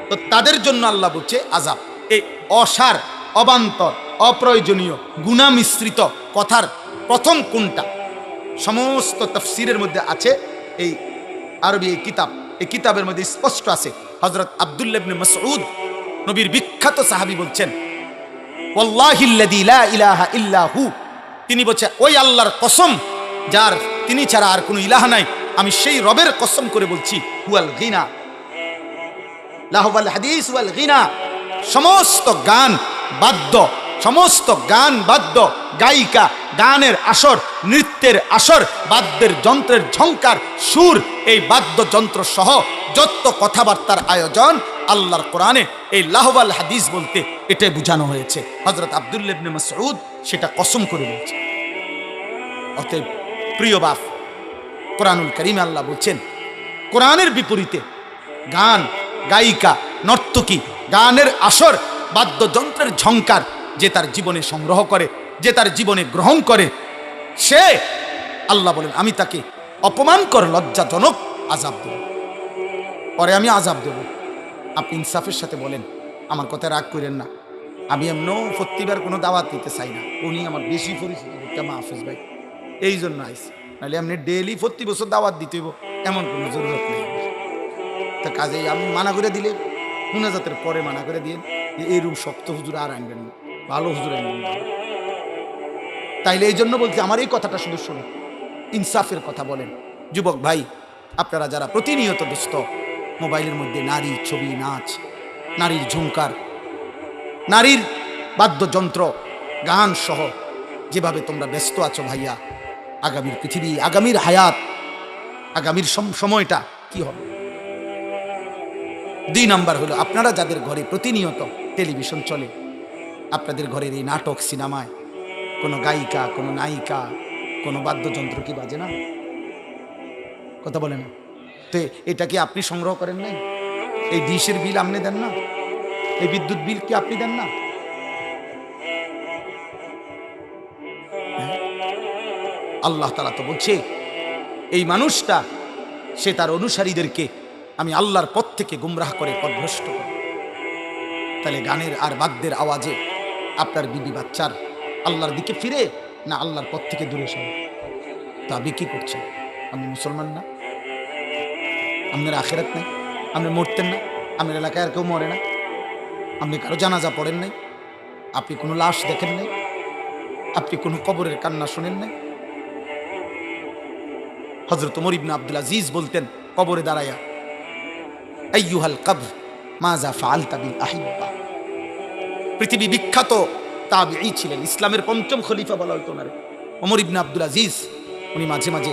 তো তাদের জন্য আল্লাহ বলছে আযাব। এই অসার, অবান্তর, অপ্রয়োজনীয়, গুনাহ মিশ্রিত কথার প্রথম কোনটা? সমস্ত তাফসীরের মধ্যে আছে, এই আরবি এই কিতাব, এই কিতাবের মধ্যে স্পষ্ট আছে। হযরত আব্দুল্লাহ ইবনে মাসউদ, নবীর বিখ্যাত সাহাবী, বলছেন ওয়াল্লাহিল্লাযী লা ইলাহা ইল্লা হু, তিনি বলছে ওই আল্লাহর কসম যার তিনি ছাড়া আর কোনো ইলাহ নাই, আমি সেই রবের কসম করে বলছি, হুয়াল গিনা, লাহওয়াল হাদিস ওয়াল গিনা, সমস্ত গান বাদ্য, সমস্ত গান বাদ্য, গায়িকা, গানের আসর, নৃত্যের আসর, বাদ্যের যন্ত্রের ঝংকার, সুর, এই বাদ্যযন্ত্র সহ যত কথাবার্তার আয়োজন আল্লাহর কোরআনে এই লাহওয়াল হাদিস বলতে এটাই বোঝানো হয়েছে। হযরত আব্দুল্লাহ ইবনে মাসউদ সেটা কসম করে বলছে। অতএব প্রিয় বাপ, কোরআনুল কারীমে আল্লাহ বলছেন কোরআনের বিপরীতে গান, গায়িকা, নর্তকী, গানের আসর, বাদ্যযন্ত্রের ঝংকার যে তার জীবনে সংগ্রহ করে, যে তার জীবনে গ্রহণ করে, সে আল্লাহ বলেন আমি তাকে অপমানকর, লজ্জাজনক আযাব দেব, পরে আমি আযাব দেব। আপনি ইনসাফের সাথে বলেন, আমার কথা রাগ করেন না, আমি এমনও প্রতিবার কোনো দাওয়াত দিতে চাই না, উনি আমার বেশি পরিচিত মাহফুজ ভাই, এই জন্য আইসি, নাহলে আপনি ডেইলি প্রতি বছর দাওয়াত দিতে হইব এমন কোনো জরুরত নেই। তা কাজেই আমি মানা করে দিলে মুনাজাতের পরে মানা করে দিন যে এইরকম শক্ত হুজুর আর আনবেন না, ভালো হুজুর আনবেন না। তাইলে এই জন্য বলছি আমার এই কথাটা শুধু শুনুন, ইনসাফের কথা বলেন। যুবক ভাই, আপনারা যারা প্রতিনিয়ত ব্যস্ত মোবাইলের মধ্যে নারী ছবি, নাচ, নারীর ঝুমকার, নারীর বাদ্যযন্ত্র, গান সহ যেভাবে তোমরা ব্যস্ত আছো ভাইয়া, আগামীর পৃথিবী, আগামীর হায়াত, আগামীর সময়টা কি হবে? 2 নাম্বার হলো আপনারা যাদের ঘরে প্রতিনিয়ত টেলিভিশন চলে, আপনাদের ঘরের এই নাটক সিনেমায় কোনো গায়িকা, কোনো নায়িকা, কোনো বাদ্যযন্ত্র কি বাজে না? কথা বলে না তো? এটা কি আপনি সংগ্রহ করেন নাই? এই ডিশের বিল আপনি দেন না? এই বিদ্যুৎ বিল কি আপনি দেন না? আল্লাহ তাআলা তো বলছে এই মানুষটা সে তার অনুসারীদেরকে আমি আল্লাহর পথ থেকে গুমরাহ করে পথভ্রষ্ট করে। তাহলে গানের আর বাদ্যের আওয়াজে আপনার বিবি বাচ্চার আল্লাহর দিকে ফিরে না আল্লাহর পথ থেকে দূরে সরে? তা আপনি কি করছেন? আপনি মুসলমান না? আপনার আখিরাত নাই? আপনি মরতেন না? আপনার এলাকায় আর কেউ মরে না? আপনি কারো জানাজা পড়েন নাই? আপনি কোনো লাশ দেখেন নাই? আপনি কোনো কবরের কান্না শোনেন নাই? হযরত ওমর ইবনে আব্দুল আজিজ বলতেন কবরে দাঁড়ায়া, আইয়ুহাল কবর মাযা ফাআলতা বিল আহিব্বা। পৃথিবী বিখ্যাত তাবিঈ ছিলেন, ইসলামের পঞ্চম খলিফা বলা হতো ওনারে ওমর ইবনে আব্দুল আজিজ। উনি মাঝে মাঝে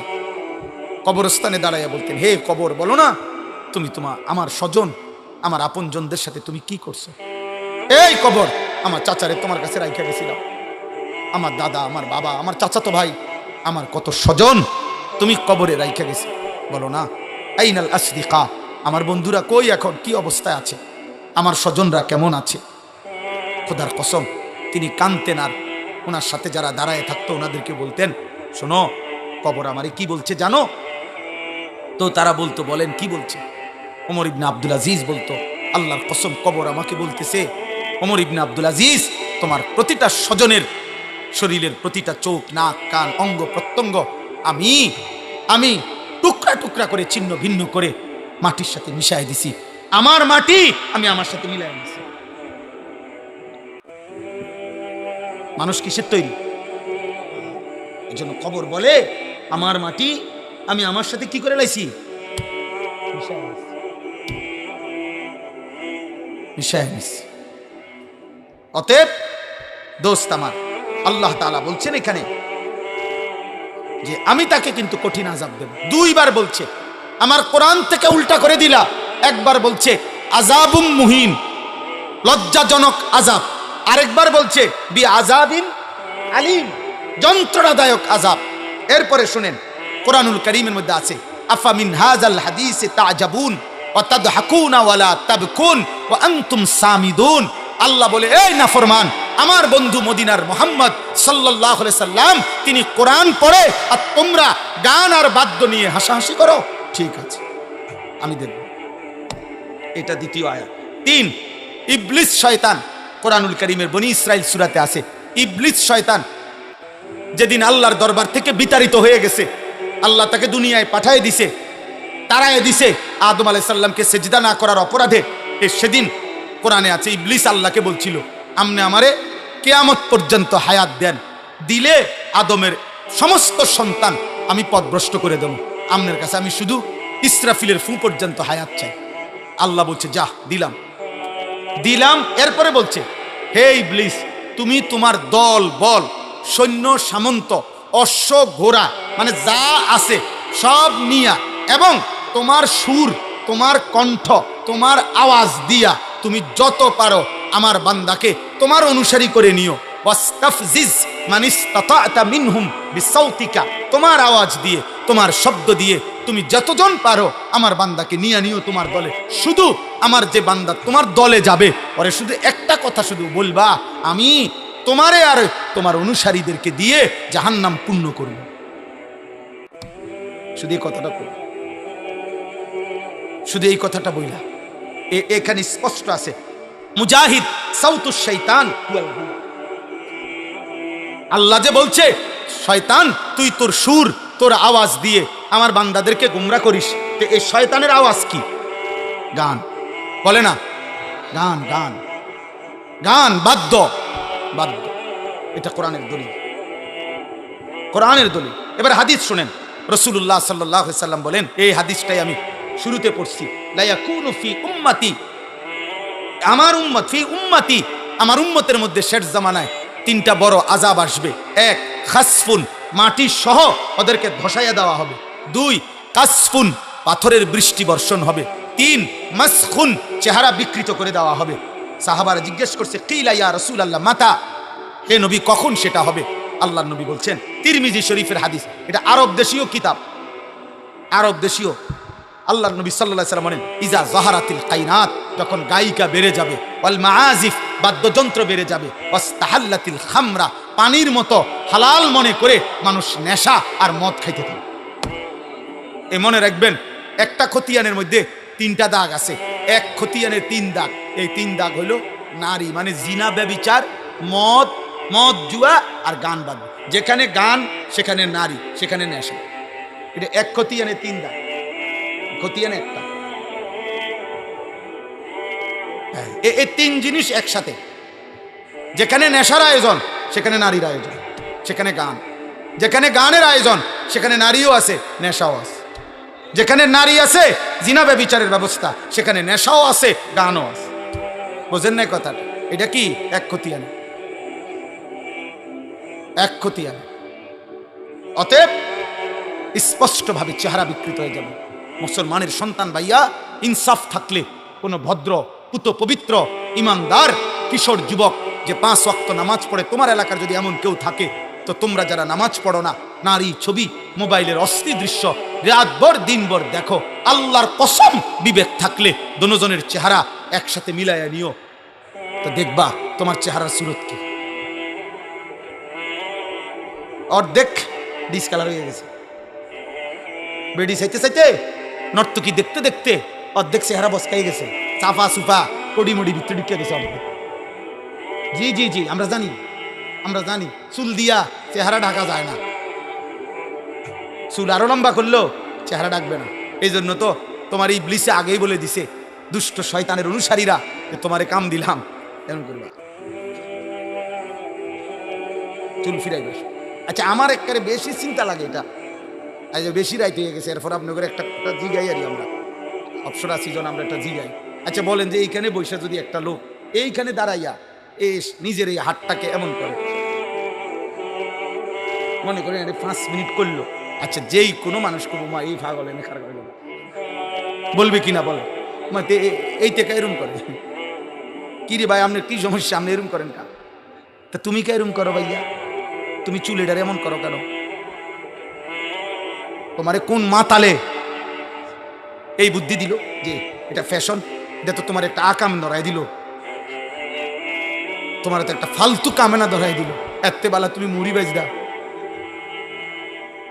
কবরস্থানে দাঁড়াইয়া বলতেন, হে কবর, বলো না তুমি আমার স্বজন, আমার আপনজনদের সাথে তুমি কি করছো? এই কবর, আমার চাচারে তোমার কাছে রাইখা গেছিলাম, আমার দাদা, আমার বাবা, আমার চাচাতো ভাই, আমার কত স্বজন তুমি কবরে রাইখা গেছো, বলো না? আইনাল আসদিকা, আমার বন্ধুরা কই, এখন কি অবস্থায় আছে, আমার স্বজনরা কেমন আছে? খোদার কসম তিনি কাঁদতেন, আর ওনার সাথে যারা দাঁড়ায় থাকতো ওনাদেরকে বলতেন, শোনো কবর আমারে কি বলছে জানো? তো তারা বলতো, বলেন কি বলছে? ওমর ইবনে আব্দুল আজিজ বলতো, আল্লাহর কসম কবর আমাকে বলতেছে, ওমর ইবনে আব্দুল আজিজ, তোমার প্রতিটা স্বজনের শরীরের প্রতিটা চোখ, নাক, কান, অঙ্গ প্রত্যঙ্গ আমি টুকরা টুকরা করে ছিন্ন ভিন্ন করে মাটির সাথে মিশাই দিছি। আমার মাটি আমি আমার সাথে মিলাই দিছি। মানুষ কিসের তৈরি? এই জন্য কবর বলে, আমার মাটি আমি আমার সাথে কি করে লাইছি? মিশাই দিছি। অতএব দোস্ত আমার, আল্লাহ তাআলা বলছেন এখানে যে আমি তাকে কিন্তু কঠিন আযাব দেব। দুইবার বলছে, আমার কোরআন থেকে উল্টা করে দিলা। একবার বলছে আযাবুম মুহিন, লজ্জাজনক আযাব। আরেকবার বলছে বি আযাবিন আলিম, যন্ত্রণাদায়ক আযাব। এরপরে শুনেন, কোরআনুল কারীমের মধ্যে আছে, আফা মিন হাযাল হাদিসি তা'জাবুন ওয়া তাদহাকুনা ওয়া লা তাবকুন ওয়া আনতুম সামিদুন। আল্লাহ বলে, এই নাফরমান, আমার বন্ধু মদিনার মুহাম্মদ সাল্লাল্লাহু আলাইহি সাল্লাম তিনি কোরআন পড়ে আর তোমরা গান আর বাদ্য নিয়ে হাসাহাসি করো। ঠিক আছে, আমি দেখব। এটা দ্বিতীয় আয়াত। 3, ইবলিস শয়তান। কোরআনুল কারীমের বনি ইসরাইল সূরাতে আছে, ইবলিস শয়তান যেদিন আল্লাহর দরবার থেকে বিতাড়িত হয়ে গেছে, আল্লাহ তাকে দুনিয়ায় পাঠিয়ে দিছে, তাড়ায় দিছে আদম আলাইহিস সালামকে সিজদা না করার অপরাধে। সেদিন কোরআনে আছে, ইবলিস আল্লাহকে বলছিল, আপনি আমারে কিয়ামত পর্যন্ত হায়াত দেন, দিলে আদমের সমস্ত সন্তান আমি পথভ্রষ্ট করে দেব, আপনার কাছে আমি শুধু ইসরাফিলের ফু পর্যন্ত হায়াত চাই। আল্লাহ বলছে, যা দিলাম। এরপরে বলছে, হে ইবলিস, তুমি তোমার দল বল, সৈন্য সামন্ত, অশ্ব ঘোড়া, মানে যা আছে সব নিয়া, এবং তোমার সুর, তোমার কণ্ঠ, তোমার আওয়াজ দিয়া তুমি যত পারো আমার বান্দাকে তোমার অনুসারী করে নিও। ওয়াস্তাফজিজ মানিস্তাতা মিনহুম বিসাউতিকা, তোমার আওয়াজ দিয়ে, তোমার শব্দ দিয়ে তুমি যতজন পারো আমার বান্দাকে নিয়ে নিও তোমার দলে। শুধু আমার যে বান্দা তোমার দলে যাবে, ওরে শুধু একটা কথা শুধু বলবা, আমি তোমারে আর তোমার অনুসারীদেরকে দিয়ে জাহান্নাম পূর্ণ করব। শুধু এই কথাটা বল, শুধু এই কথাটা বইলা। এখানে স্পষ্ট আছে, মুজাহিদ সাউতুশ শাইতান। আল্লাহ যে বলছে, শয়তান তুই তোর সুর, তোর আওয়াজ দিয়ে আমার বান্দাদেরকে গুমরা করিস। এই শয়তানের আওয়াজ কি? গান। বলে না, গান গান গান, বাদ্য বাদ্য। এটা কোরআনের দলিল, কোরআনের দলিল। এবার হাদিস শুনেন, রাসূলুল্লাহ সাল্লাল্লাহু আলাইহি সাল্লাম বলেন, এই হাদিসটাই আমি শুরুতে পড়ছি, লা ইয়াকুনু ফি উম্মতি, আমার উম্মত, ফি উম্মতি, আমার উম্মতের মধ্যে শেষ জামানায় 3টা বড় আযাব আসবে। 1, খাসফুন, মাটি সহ ওদেরকে ধসাইয়া দেওয়া হবে। 2, কাসফুন, পাথরের বৃষ্টি বর্ষণ হবে। 3, মাসখুন, চেহারা বিকৃত করে দেওয়া হবে। সাহাবারা জিজ্ঞেস করছে কিলা ইয়া রাসূলুল্লাহ মাতা, হে নবী কখন সেটা হবে? আল্লাহর নবী বলছেন, তিরমিজি শরীফের হাদিস, এটা আরব দেশীয় কিতাব, আরব দেশীয়। আল্লাহর নবী সাল্লাল্লাহু আলাইহি ওয়াসাল্লাম বলেন, ইজা যাহারাতিল কাইনাত, যখন গায়িকা বেড়ে যাবে, ওয়াল মাআজিফ, বাদ্যযন্ত্র বেড়ে যাবে, ওয়াস্তাহাল্লাতিল খামরা, পানির মতো হালাল মনে করে মানুষ নেশা আর মদ খাইতে থাকে। এ মনে রাখবেন, একটা খতিয়ানের মধ্যে 3টা দাগ আছে, এক খতিয়ানের 3 দাগ। এই 3 দাগ হলো নারী, মানে জিনা, ব্যভিচার, মদ, জুয়া আর গান বাদ্য। যেখানে গান সেখানে নারী, সেখানে নেশা। এটা এক খতিয়ানে 3 দাগ, খতিয়ানে একটা। এই 3 জিনিস একসাথে। যেখানে নেশার আয়োজন সেখানে নারীর আয়োজন, সেখানে গান। যেখানে গানের আয়োজন সেখানে নারীও আছে, নেশাও আছে। যেখানে নারী আছে, জিনা ব্যভিচারের ব্যবস্থা, সেখানে নেশাও আছে, গানও আছে। বোঝেন না কথাটা? এটা কি এক খতিয়ানে, এক খতিয়ানে। অতএব স্পষ্টভাবে চেহারা বিকৃত হয়ে যাবে। মুসলমানের সন্তান ভাইয়া, ইনসাফ থাকলে কোন ভদ্র, পুত, পবিত্র, ইমানদার কিশোর যুবক যে 5 ওয়াক্ত নামাজ পড়ে, তোমার এলাকার যদি এমন কেউ থাকে, তো তোমরা যারা নামাজ পড়ো না, নারী ছবি, মোবাইলের অশ্লীল দৃশ্য রাতভর দিনভর দেখো, আল্লাহর কসম বিবেক থাকলে দুজনের চেহারা একসাথে মিলাইয়া নিও, তো দেখবা তোমার চেহারার সুরত কি। অর্ধেক ডিসকালার হয়ে গেছে, বেডি চাইতে চাইতে, নর্তকী দেখতে দেখতে অর্ধেক চেহারা বসকাই গেছে, চাপা সুপা কড়ি মড়ি ভিতরে ঢুকে গেছে অর্ধেক। জি জি জি, আমরা জানি, আমরা জানি। চুল দিয়া চেহারা ঢাকা যায় না, চুল আরো লম্বা করলেও চেহারা ডাকবে না। এই জন্য তো তোমার এই ইবলিসে আগেই বলে দিছে, দুষ্ট শয়তানের অনুসারীরা, যে তোমারে কাম দিলাম, এমন করবা, চুল ফিরাইবে। আচ্ছা, আমার একবারে বেশি চিন্তা লাগে এটা, আজ বেশি রাইট হয়ে গেছে। এরপর আপনাদের একটা জিগাই আর আমরা অপসরা সিজন আমরা একটা জিগাই। আচ্ছা বলেন যে এইখানে বৈশা যদি একটা লোক এইখানে দাঁড়াইয়া নিজের এই হাতটাকে এমন করে, মনে করেন 5 মিনিট করলো, আচ্ছা যেই কোনো মানুষ করবো মা এই ভাগ হলেন খারাপ হইল, বলবে কিনা বলে মা এই থেকে এরম করে, কি রে ভাই আপনার কি সমস্যা, আপনি এরম করেন কা? তা তুমি কে এরম করো ভাইয়া? তুমি চুলেটার এমন করো কেন? তোমারে কোন মাতালে এই বুদ্ধি দিল যে এটা ফ্যাশন? এটা তো তোমার একটা আকাম ধরাই দিল, তোমার তো একটা ফালতু কামেনা ধরাই দিল। এতে বেলা তুমি মুড়ি বাজদা,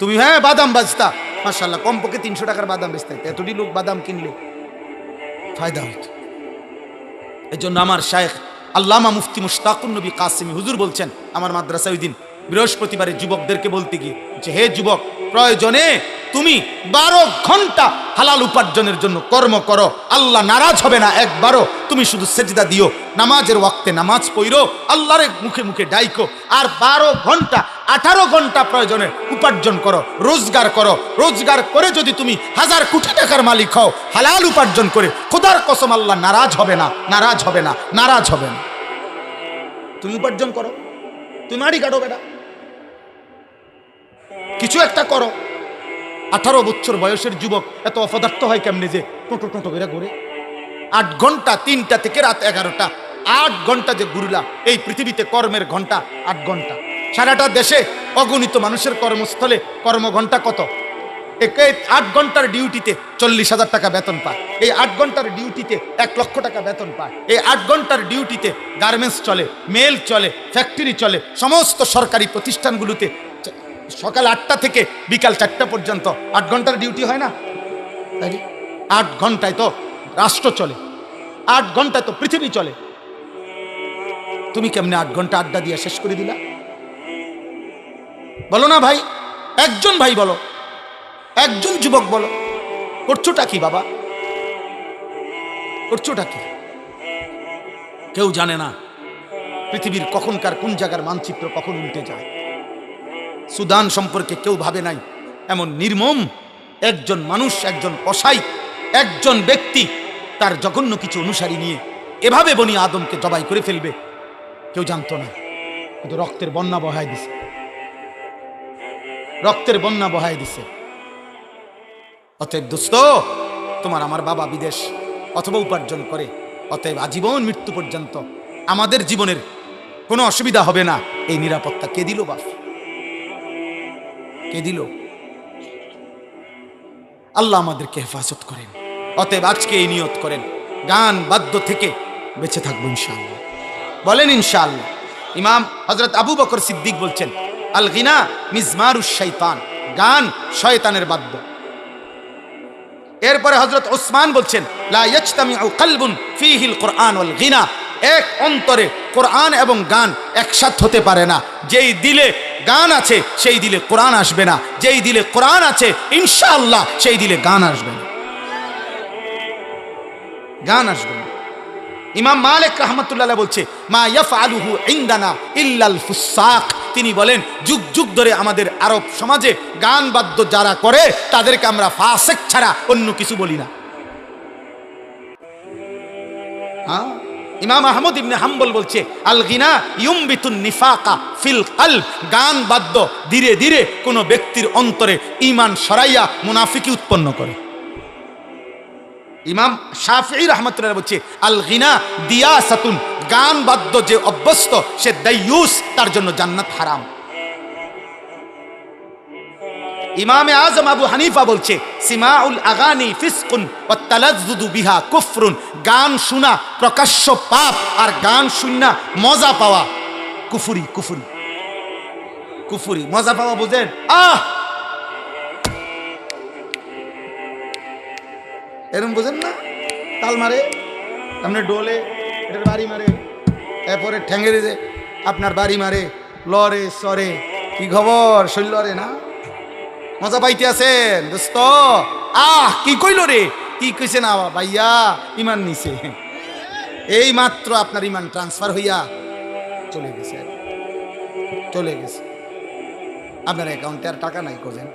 তুমি হ্যাঁ বাদাম বাজতা, মাশাআল্লাহ কমপক্ষে 300 টাকার বাদাম বেচতে, এতটি লোক বাদাম কিনলে ফায়দা হইত। এই জন্য আমার শায়েখ আল্লামা মুফতি মুশতাকুন নবী কাসিমি হুজুর বলছেন আমার মাদ্রাসা ওই দিন বৃহস্পতিবারে যুবকদেরকে বলতে গিয়ে, যে হে যুবক, প্রয়োজনে তুমি 12 ঘন্টা হালাল উপার্জনের জন্য কর্ম করো, আল্লাহ নারাজ হবে না একবারও। তুমি শুধু সেজদা দিও, নামাজের ওয়াক্তে নামাজ পড়ো, আল্লাহর মুখে মুখে ডাইকো, আর 12 ঘন্টা 18 ঘন্টা প্রয়োজনে উপার্জন করো, রোজগার করো। রোজগার করে যদি তুমি 1000 কোটি টাকার মালিক হও, হালাল উপার্জন করে, খোদার কসম আল্লাহ নারাজ হবে না, নারাজ হবে না, নারাজ হবে না। তুমি উপার্জন করো, তুমি মাড়ি কাটো বেটা, কিছু একটা করো। 18 বছর বয়সের যুবক এত অপদার্থ হয় কেমনে যে টোটো টোটো করে ঘুরে? 8 ঘন্টা, 3টা থেকে রাত 11টা, 8 ঘন্টা যে ঘুরলা এই পৃথিবীতে, কর্মের ঘন্টা 8 ঘন্টা। সারাটা দেশে অগণিত মানুষের কর্মস্থলে কর্মঘণ্টা কত? 8 ঘন্টার ডিউটিতে 40,000 টাকা বেতন পায়। এই 8 ঘন্টার ডিউটিতে 1 লক্ষ টাকা বেতন পায়। এই 8 ঘন্টার ডিউটিতে গার্মেন্টস চলে, মেল চলে, ফ্যাক্টরি চলে, সমস্ত সরকারি প্রতিষ্ঠানগুলোতে সকাল 8টা থেকে বিকাল 4টা পর্যন্ত 8 ঘন্টার ডিউটি হয় না? 8 ঘন্টায় তো রাষ্ট্র চলে, 8 ঘন্টায় তো পৃথিবী চলে। তুমি কেমনে 8 ঘন্টা আড্ডা দিয়ে শেষ করে দিলা? বলো না ভাই, একজন ভাই বলো, একজন যুবক বলো, করছোটা কি বাবা? করছোটা কি? কেউ জানে না পৃথিবীর কখনকার কোন জায়গার মানচিত্র কখন উল্টে যায়। সুদান সম্পর্কে কেউ ভাবে নাই এমন নির্মম একজন মানুষ, একজন কসাই, একজন ব্যক্তি তার জঘন্য কিছু অনুসারী নিয়ে এভাবে বনি আদমকে জবাই করে ফেলবে, কেউ জানতো না। কিন্তু রক্তের বন্যা বহায় দিছে, রক্তের বন্যা বহায় দিছে। অতএব দোস্ত, তোমার আমার বাবা বিদেশ অথবা উপার্জন করে, অতএব আজীবন মৃত্যু পর্যন্ত আমাদের জীবনের কোনো অসুবিধা হবে না, এই নিরাপত্তা কে দিল বাপ? কে দিল? আল্লাহ আমাদেরকে হেফাজত করেন। অতএব আজকে এই নিয়ত করেন, গান বাদ্য থেকে বেঁচে থাকবো ইনশাআল্লাহ। বলেন ইনশাআল্লাহ। ইমাম হযরত আবু বকর সিদ্দিক বলছেন, আল গিনা মিজমারুশ শাইতান, গান শয়তানের বাদ্য। এরপরে হযরত ওসমান বলছেন, লা ইয়াজতামিউ কলবুন ফীহিল কুরআন ওয়াল গিনা, এক অন্তরে কোরআন এবং গান একসাথে হতে পারে না। যেই দিলে গান আছে সেই দিলে কোরআন আসবে না, যেই দিলে কোরআন আছে ইনশাআল্লাহ সেই দিলে গান আসবে না, গান আসবে না। ইমাম মালিক রাহমাতুল্লাহ বলছে, মা ইয়াফআলুহু ইনদানা ইল্লাল ফুসাক, তিনি বলেন যুগ যুগ ধরে আমাদের আরব সমাজে গান বাদ্য যারা করে তাদেরকে আমরা ফাসিক ছাড়া অন্য কিছু বলি না। হ্যাঁ, ইমাম আহমদ ইবনে হাম্বল বলছে, আল গিনা ইউমবিতুন নিফাকা ফিল কলব, গান বাদ্য ধীরে ধীরে কোন ব্যক্তির অন্তরে ঈমান সরাইয়া মুনাফিকি উৎপন্ন করে। ইমাম শাফিঈ রাহমাতুল্লাহ বলছে, আল গিনা দিয়াসাতুন, গান বাদ্য যে অভ্যস্ত সে দাইয়ুস, তার জন্য জান্নাত হারাম। ইমামে আজম আবু হানিফা বলছে, সিমাউল আগানি ফিসকুন ওয়া তালাজ্জুদু বিহা কুফরুন, গান শোনা প্রকাশ্য পাপ, আর গান শুননা মজা পাওয়া কুফরি। কুফরি কুফরি মজা পাওয়া বুঝেন? এরকম বুঝেন না? তাল মারে, আপনি ডোলে এটার বাড়ি মারে, এরপরে ঠ্যাঙ্গেরে যে আপনার বাড়ি মারে, লরে সরে, কি খবর? শৈলরে না মজা পাইতে আছেন দোস্ত? কি কইল রে? কি কইছে না ভাইয়া? ইমান নিছে, এই মাত্র আপনার ইমান ট্রান্সফার হইয়া চলে গেছে, চলে গেছে। আপনার অ্যাকাউন্টে আর টাকা নাই, কোজেন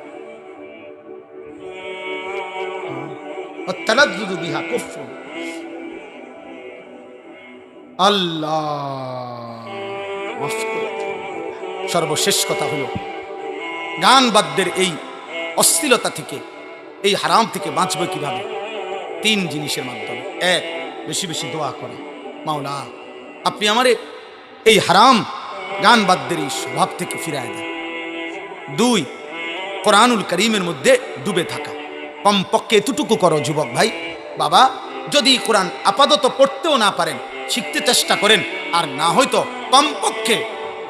আল্লাহ। সর্বশেষ কথা হলো, গান বাদ্যের এই অশ্লীলতা থেকে, এই হারাম থেকে বাঁচবে কিভাবে? 3 জিনিসের মাধ্যমে। 1, বেশি বেশি দোয়া করে, মাওলা আপনি আমারে এই হারাম গান বাদ্যের এই স্বভাব থেকে ফিরায় দেন। 2, কোরআনুল কারীমের মধ্যে ডুবে থাকা। কমপক্ষে এতটুকু করো যুবক ভাই, বাবা যদি কোরআন আপাতত পড়তেও না পারেন, শিখতে চেষ্টা করেন, আর না হয়তো কমপক্ষে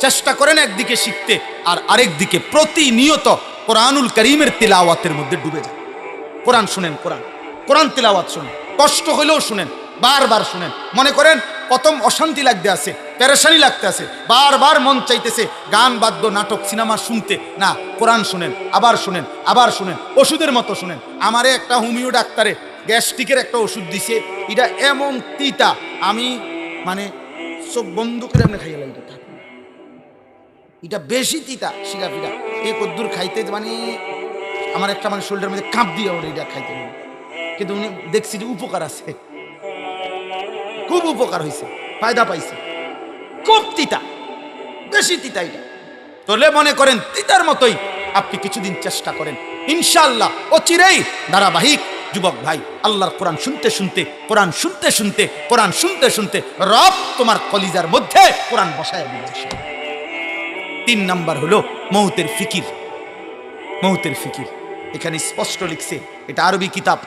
চেষ্টা করেন একদিকে শিখতে, আর আরেক দিকে প্রতিনিয়ত কোরআনুল কারীমের তিলাওয়াতের মধ্যে ডুবে যান। কোরআন শুনেন, কোরআন তিলাওয়াত শুনেন, কষ্ট হইলেও শুনেন, বারবার শুনেন। মনে করেন প্রথম অশান্তি লাগতে আছে, পেরেশানি লাগতে আছে, বারবার মন চাইতেছে গান বাদ্য নাটক সিনেমা শুনতে, না কোরআন শুনেন, আবার শুনেন, আবার শুনেন, ওষুধের মতো শুনেন। আমারে একটা হোমিও ডাক্তারে গ্যাস্ট্রিকের একটা ওষুধ দিছে, এটা এমন তিতা, আমি মানে চোখ বন্ধ করে আপনি খাইয়ে লাগতে থাকি, এটা বেশি তিতা শিরা ফিরা, এই কদ্দুর খাইতে মানে আমার একটা মানে শরীরের মধ্যে কাঁপ দিয়ে ওর এটা খাইতে, কিন্তু উনি দেখছি যে উপকার আছে, খুব উপকার হয়েছে, ফায়দা পাইছে। খুব তিতা, বেশি তিতা এটা। তাহলে মনে করেন তিতার মতোই আপনি কিছুদিন চেষ্টা করেন, ইনশাআল্লাহ অচিরেই ধারাবাহিক যুবক ভাই আল্লাহর কোরআন শুনতে শুনতে, কোরআন শুনতে শুনতে, কোরআন শুনতে শুনতে রব তোমার কলিজার মধ্যে কোরআন বসায় দিবে। 3 নাম্বার হলো মৌতের ফিকির। মৌতের ফিকির এখানে স্পষ্ট লিখছে, এটা আরবি কিতাব,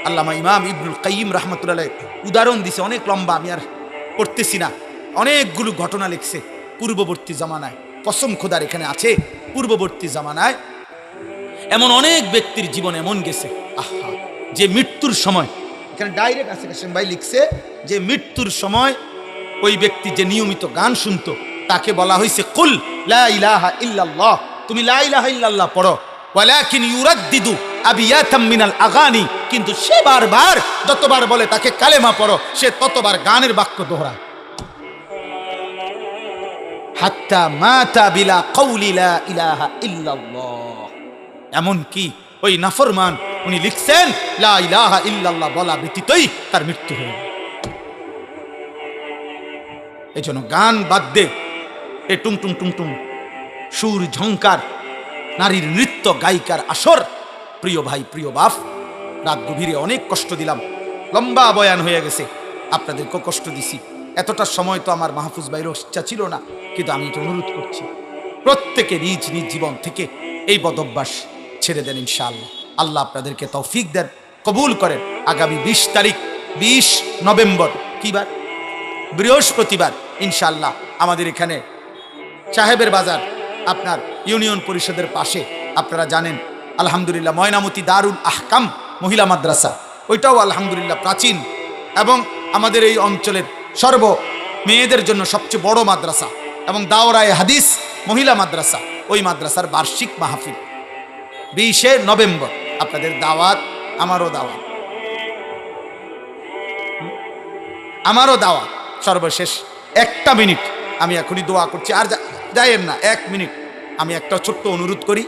আল্লামা ইমাম ইবনুল কাইয়িম রাহমাতুল্লাহ উদাহরণ দিছে, অনেক লম্বা, আমি আর পড়তেছি না। অনেকগুলো ঘটনা লিখছে পূর্ববর্তী জামানায়, কসম খোদার এখানে আছে পূর্ববর্তী জামানায় এমন অনেক ব্যক্তির জীবন এমন গেছে, আহা, যে মৃত্যুর সময়, এখানে ডাইরেক্ট আছে কাসেম ভাই লিখছে, যে মৃত্যুর সময় ওই ব্যক্তি যে নিয়মিত গান শুনতো তাকে বলা হয়েছে কুল লা ইলাহা ইল্লাল্লাহ, তুমি লা ইলাহা ইল্লাল্লাহ পড়ো, ওয়ালাকিন ইউরাদ্দিদু আবিয়াতাম মিনাল আগানি, কিন্তু সে বারবার যতবার বলে তাকে কালেমা পড়ো, সে ততবার গানের বাক্য দোহরায়। হাত্তা মাতা বিলা কওলি লা ইলাহা ইল্লাল্লাহ, এমন কি ওই নাফরমান উনি লিখছেন লা ইলাহা ইল্লাল্লাহ বলা ব্যতীতই তার মৃত্যু হল। এজন্য গান বাদ্যে এ টুং টুং টুং টুং সুর ঝংকার, নারীর নৃত্য গায়িকার আসর, প্রিয় ভাই প্রিয় বাপ, রাত গভীরে অনেক কষ্ট দিলাম, লম্বা বয়ান হয়ে গেছে, আপনাদেরকেও কষ্ট দিছি। এতটা সময় তো আমার মাহফুজ ভাইয়েরও ইচ্ছা ছিল না, কিন্তু আমি এটা অনুরোধ করছি, প্রত্যেকে নিজ নিজ জীবন থেকে এই বদভ্যাস ছেড়ে দেন ইনশাআল্লাহ। আল্লাহ আপনাদেরকে তৌফিক দেন, কবুল করেন। আগামী 20 তারিখ 20 নভেম্বর, কি বার? বৃহস্পতিবার ইনশাআল্লাহ আমাদের এখানে সাহেবের বাজার, আপনার ইউনিয়ন পরিষদের পাশে, আপনারা জানেন আলহামদুলিল্লাহ ময়নামতি দারুল আহকাম মহিলা মাদ্রাসা, ওইটাও আলহামদুলিল্লাহ প্রাচীন এবং আমাদের এই অঞ্চলের সর্ব মেয়েদের জন্য সবচেয়ে বড় মাদ্রাসা এবং দাওরায়ে হাদিস মহিলা মাদ্রাসা, ওই মাদ্রাসার বার্ষিক মাহফিল 20 নভেম্বর। আপনাদের দাওয়াত, আমারও দাওয়াত, আমারও দাওয়াত। সর্বশেষ একটা মিনিট আমি এখনই দোয়া করছি, আর যাইয়েন না, 1 মিনিট আমি একটা ছোট্ট অনুরোধ করি।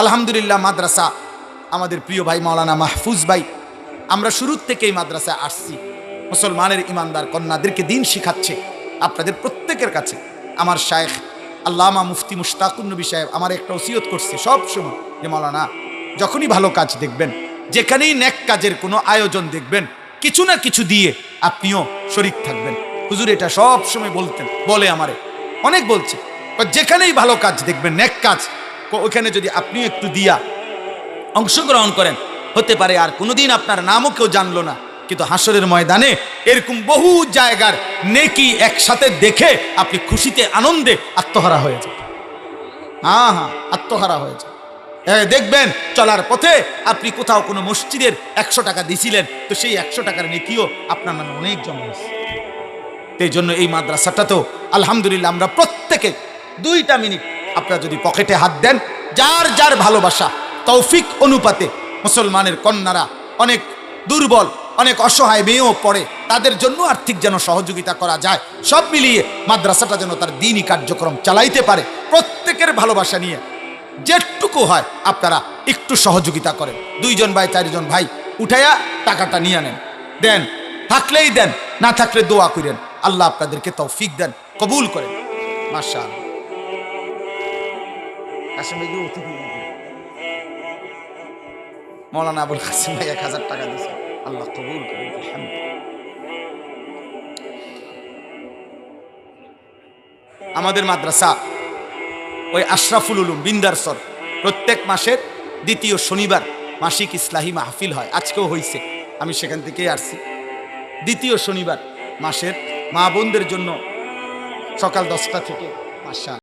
আলহামদুলিল্লাহ মাদ্রাসা আমাদের প্রিয় ভাই মাওলানা মাহফুজ ভাই, আমরা শুরুর থেকেই মাদ্রাসায় আসছি, মুসলমানের ইমানদার কন্যাদেরকে দিন শিখাচ্ছে। আপনাদের প্রত্যেকের কাছে আমার শায়েখ আল্লামা মুফতি মুশতাকুন নবী সাহেব আমার একটা ওসিয়ত করছে সব সময়, যে মাওলানা যখনই ভালো কাজ দেখবেন, যেখানেই নেক কাজের কোনো আয়োজন দেখবেন, কিছু না কিছু দিয়ে আপনিও শরীক থাকবেন। হুজুর এটা সব সময় বলতেন, বলে আমারে অনেক বলছে, যেখানেই ভালো কাজ দেখবেন, নেক কাজ, ওখানে যদি আপনিও একটু দিয়া অংশগ্রহণ করেন, হতে পারে আর কোনোদিন আপনার নামও কেউ জানলো না, কিন্তু হাসরের ময়দানে এরকম বহু জায়গার নেকি একসাথে দেখে আপনি খুশিতে আনন্দে আত্মহারা হয়ে যান। হ্যাঁ, আত্মহারা হয়ে যান। দেখবেন চলার পথে আপনি কোথাও কোনো মসজিদের 100 টাকা দিছিলেন, তো সেই 100 টাকার নেকিও আপনার নামে অনেক জমা হয়েছে। এই জন্য এই মাদ্রাসাটা তো আলহামদুলিল্লাহ আমরা প্রত্যেকে 2টা মিনিট আপনারা যদি পকেটে হাত দেন, যার যার ভালোবাসা তৌফিক অনুপাতে, মুসলমানের কন্যারা অনেক দুর্বল, অনেক অসহায় মেয়েও পড়ে, তাদের জন্য আর্থিক যেন সহযোগিতা করা যায়, সব মিলিয়ে মাদ্রাসাটা যেন তার দ্বীনি কার্যক্রম চালাইতে পারে, প্রত্যেকের ভালোবাসা নিয়ে যেটুকু হয় আপনারা একটু সহযোগিতা করেন। 2 জন ভাই 4 জন ভাই উঠাইয়া টাকাটা নিয়ে নেন, দেন, থাকলেই দেন, না থাকলে দোয়া করেন, আল্লাহ আপনাদেরকে তৌফিক দেন, কবুল করেন। মাশাআল্লাহ। মৌলানা আবুল কাসিম ভাই 1000 টাকা দিয়েছে, আল্লাহ কবুল করেন। আমাদের মাদ্রাসা ওই আশরাফুল উলুম বিন্দারসর প্রত্যেক মাসের 2য় শনিবার মাসিক ইসলাহি মাহফিল হয়, আজকেও হয়েছে, আমি সেখান থেকেই আসছি। 2য় শনিবার মাসের মা বোনদের জন্য সকাল 10টা থেকে। মাশাআল্লাহ।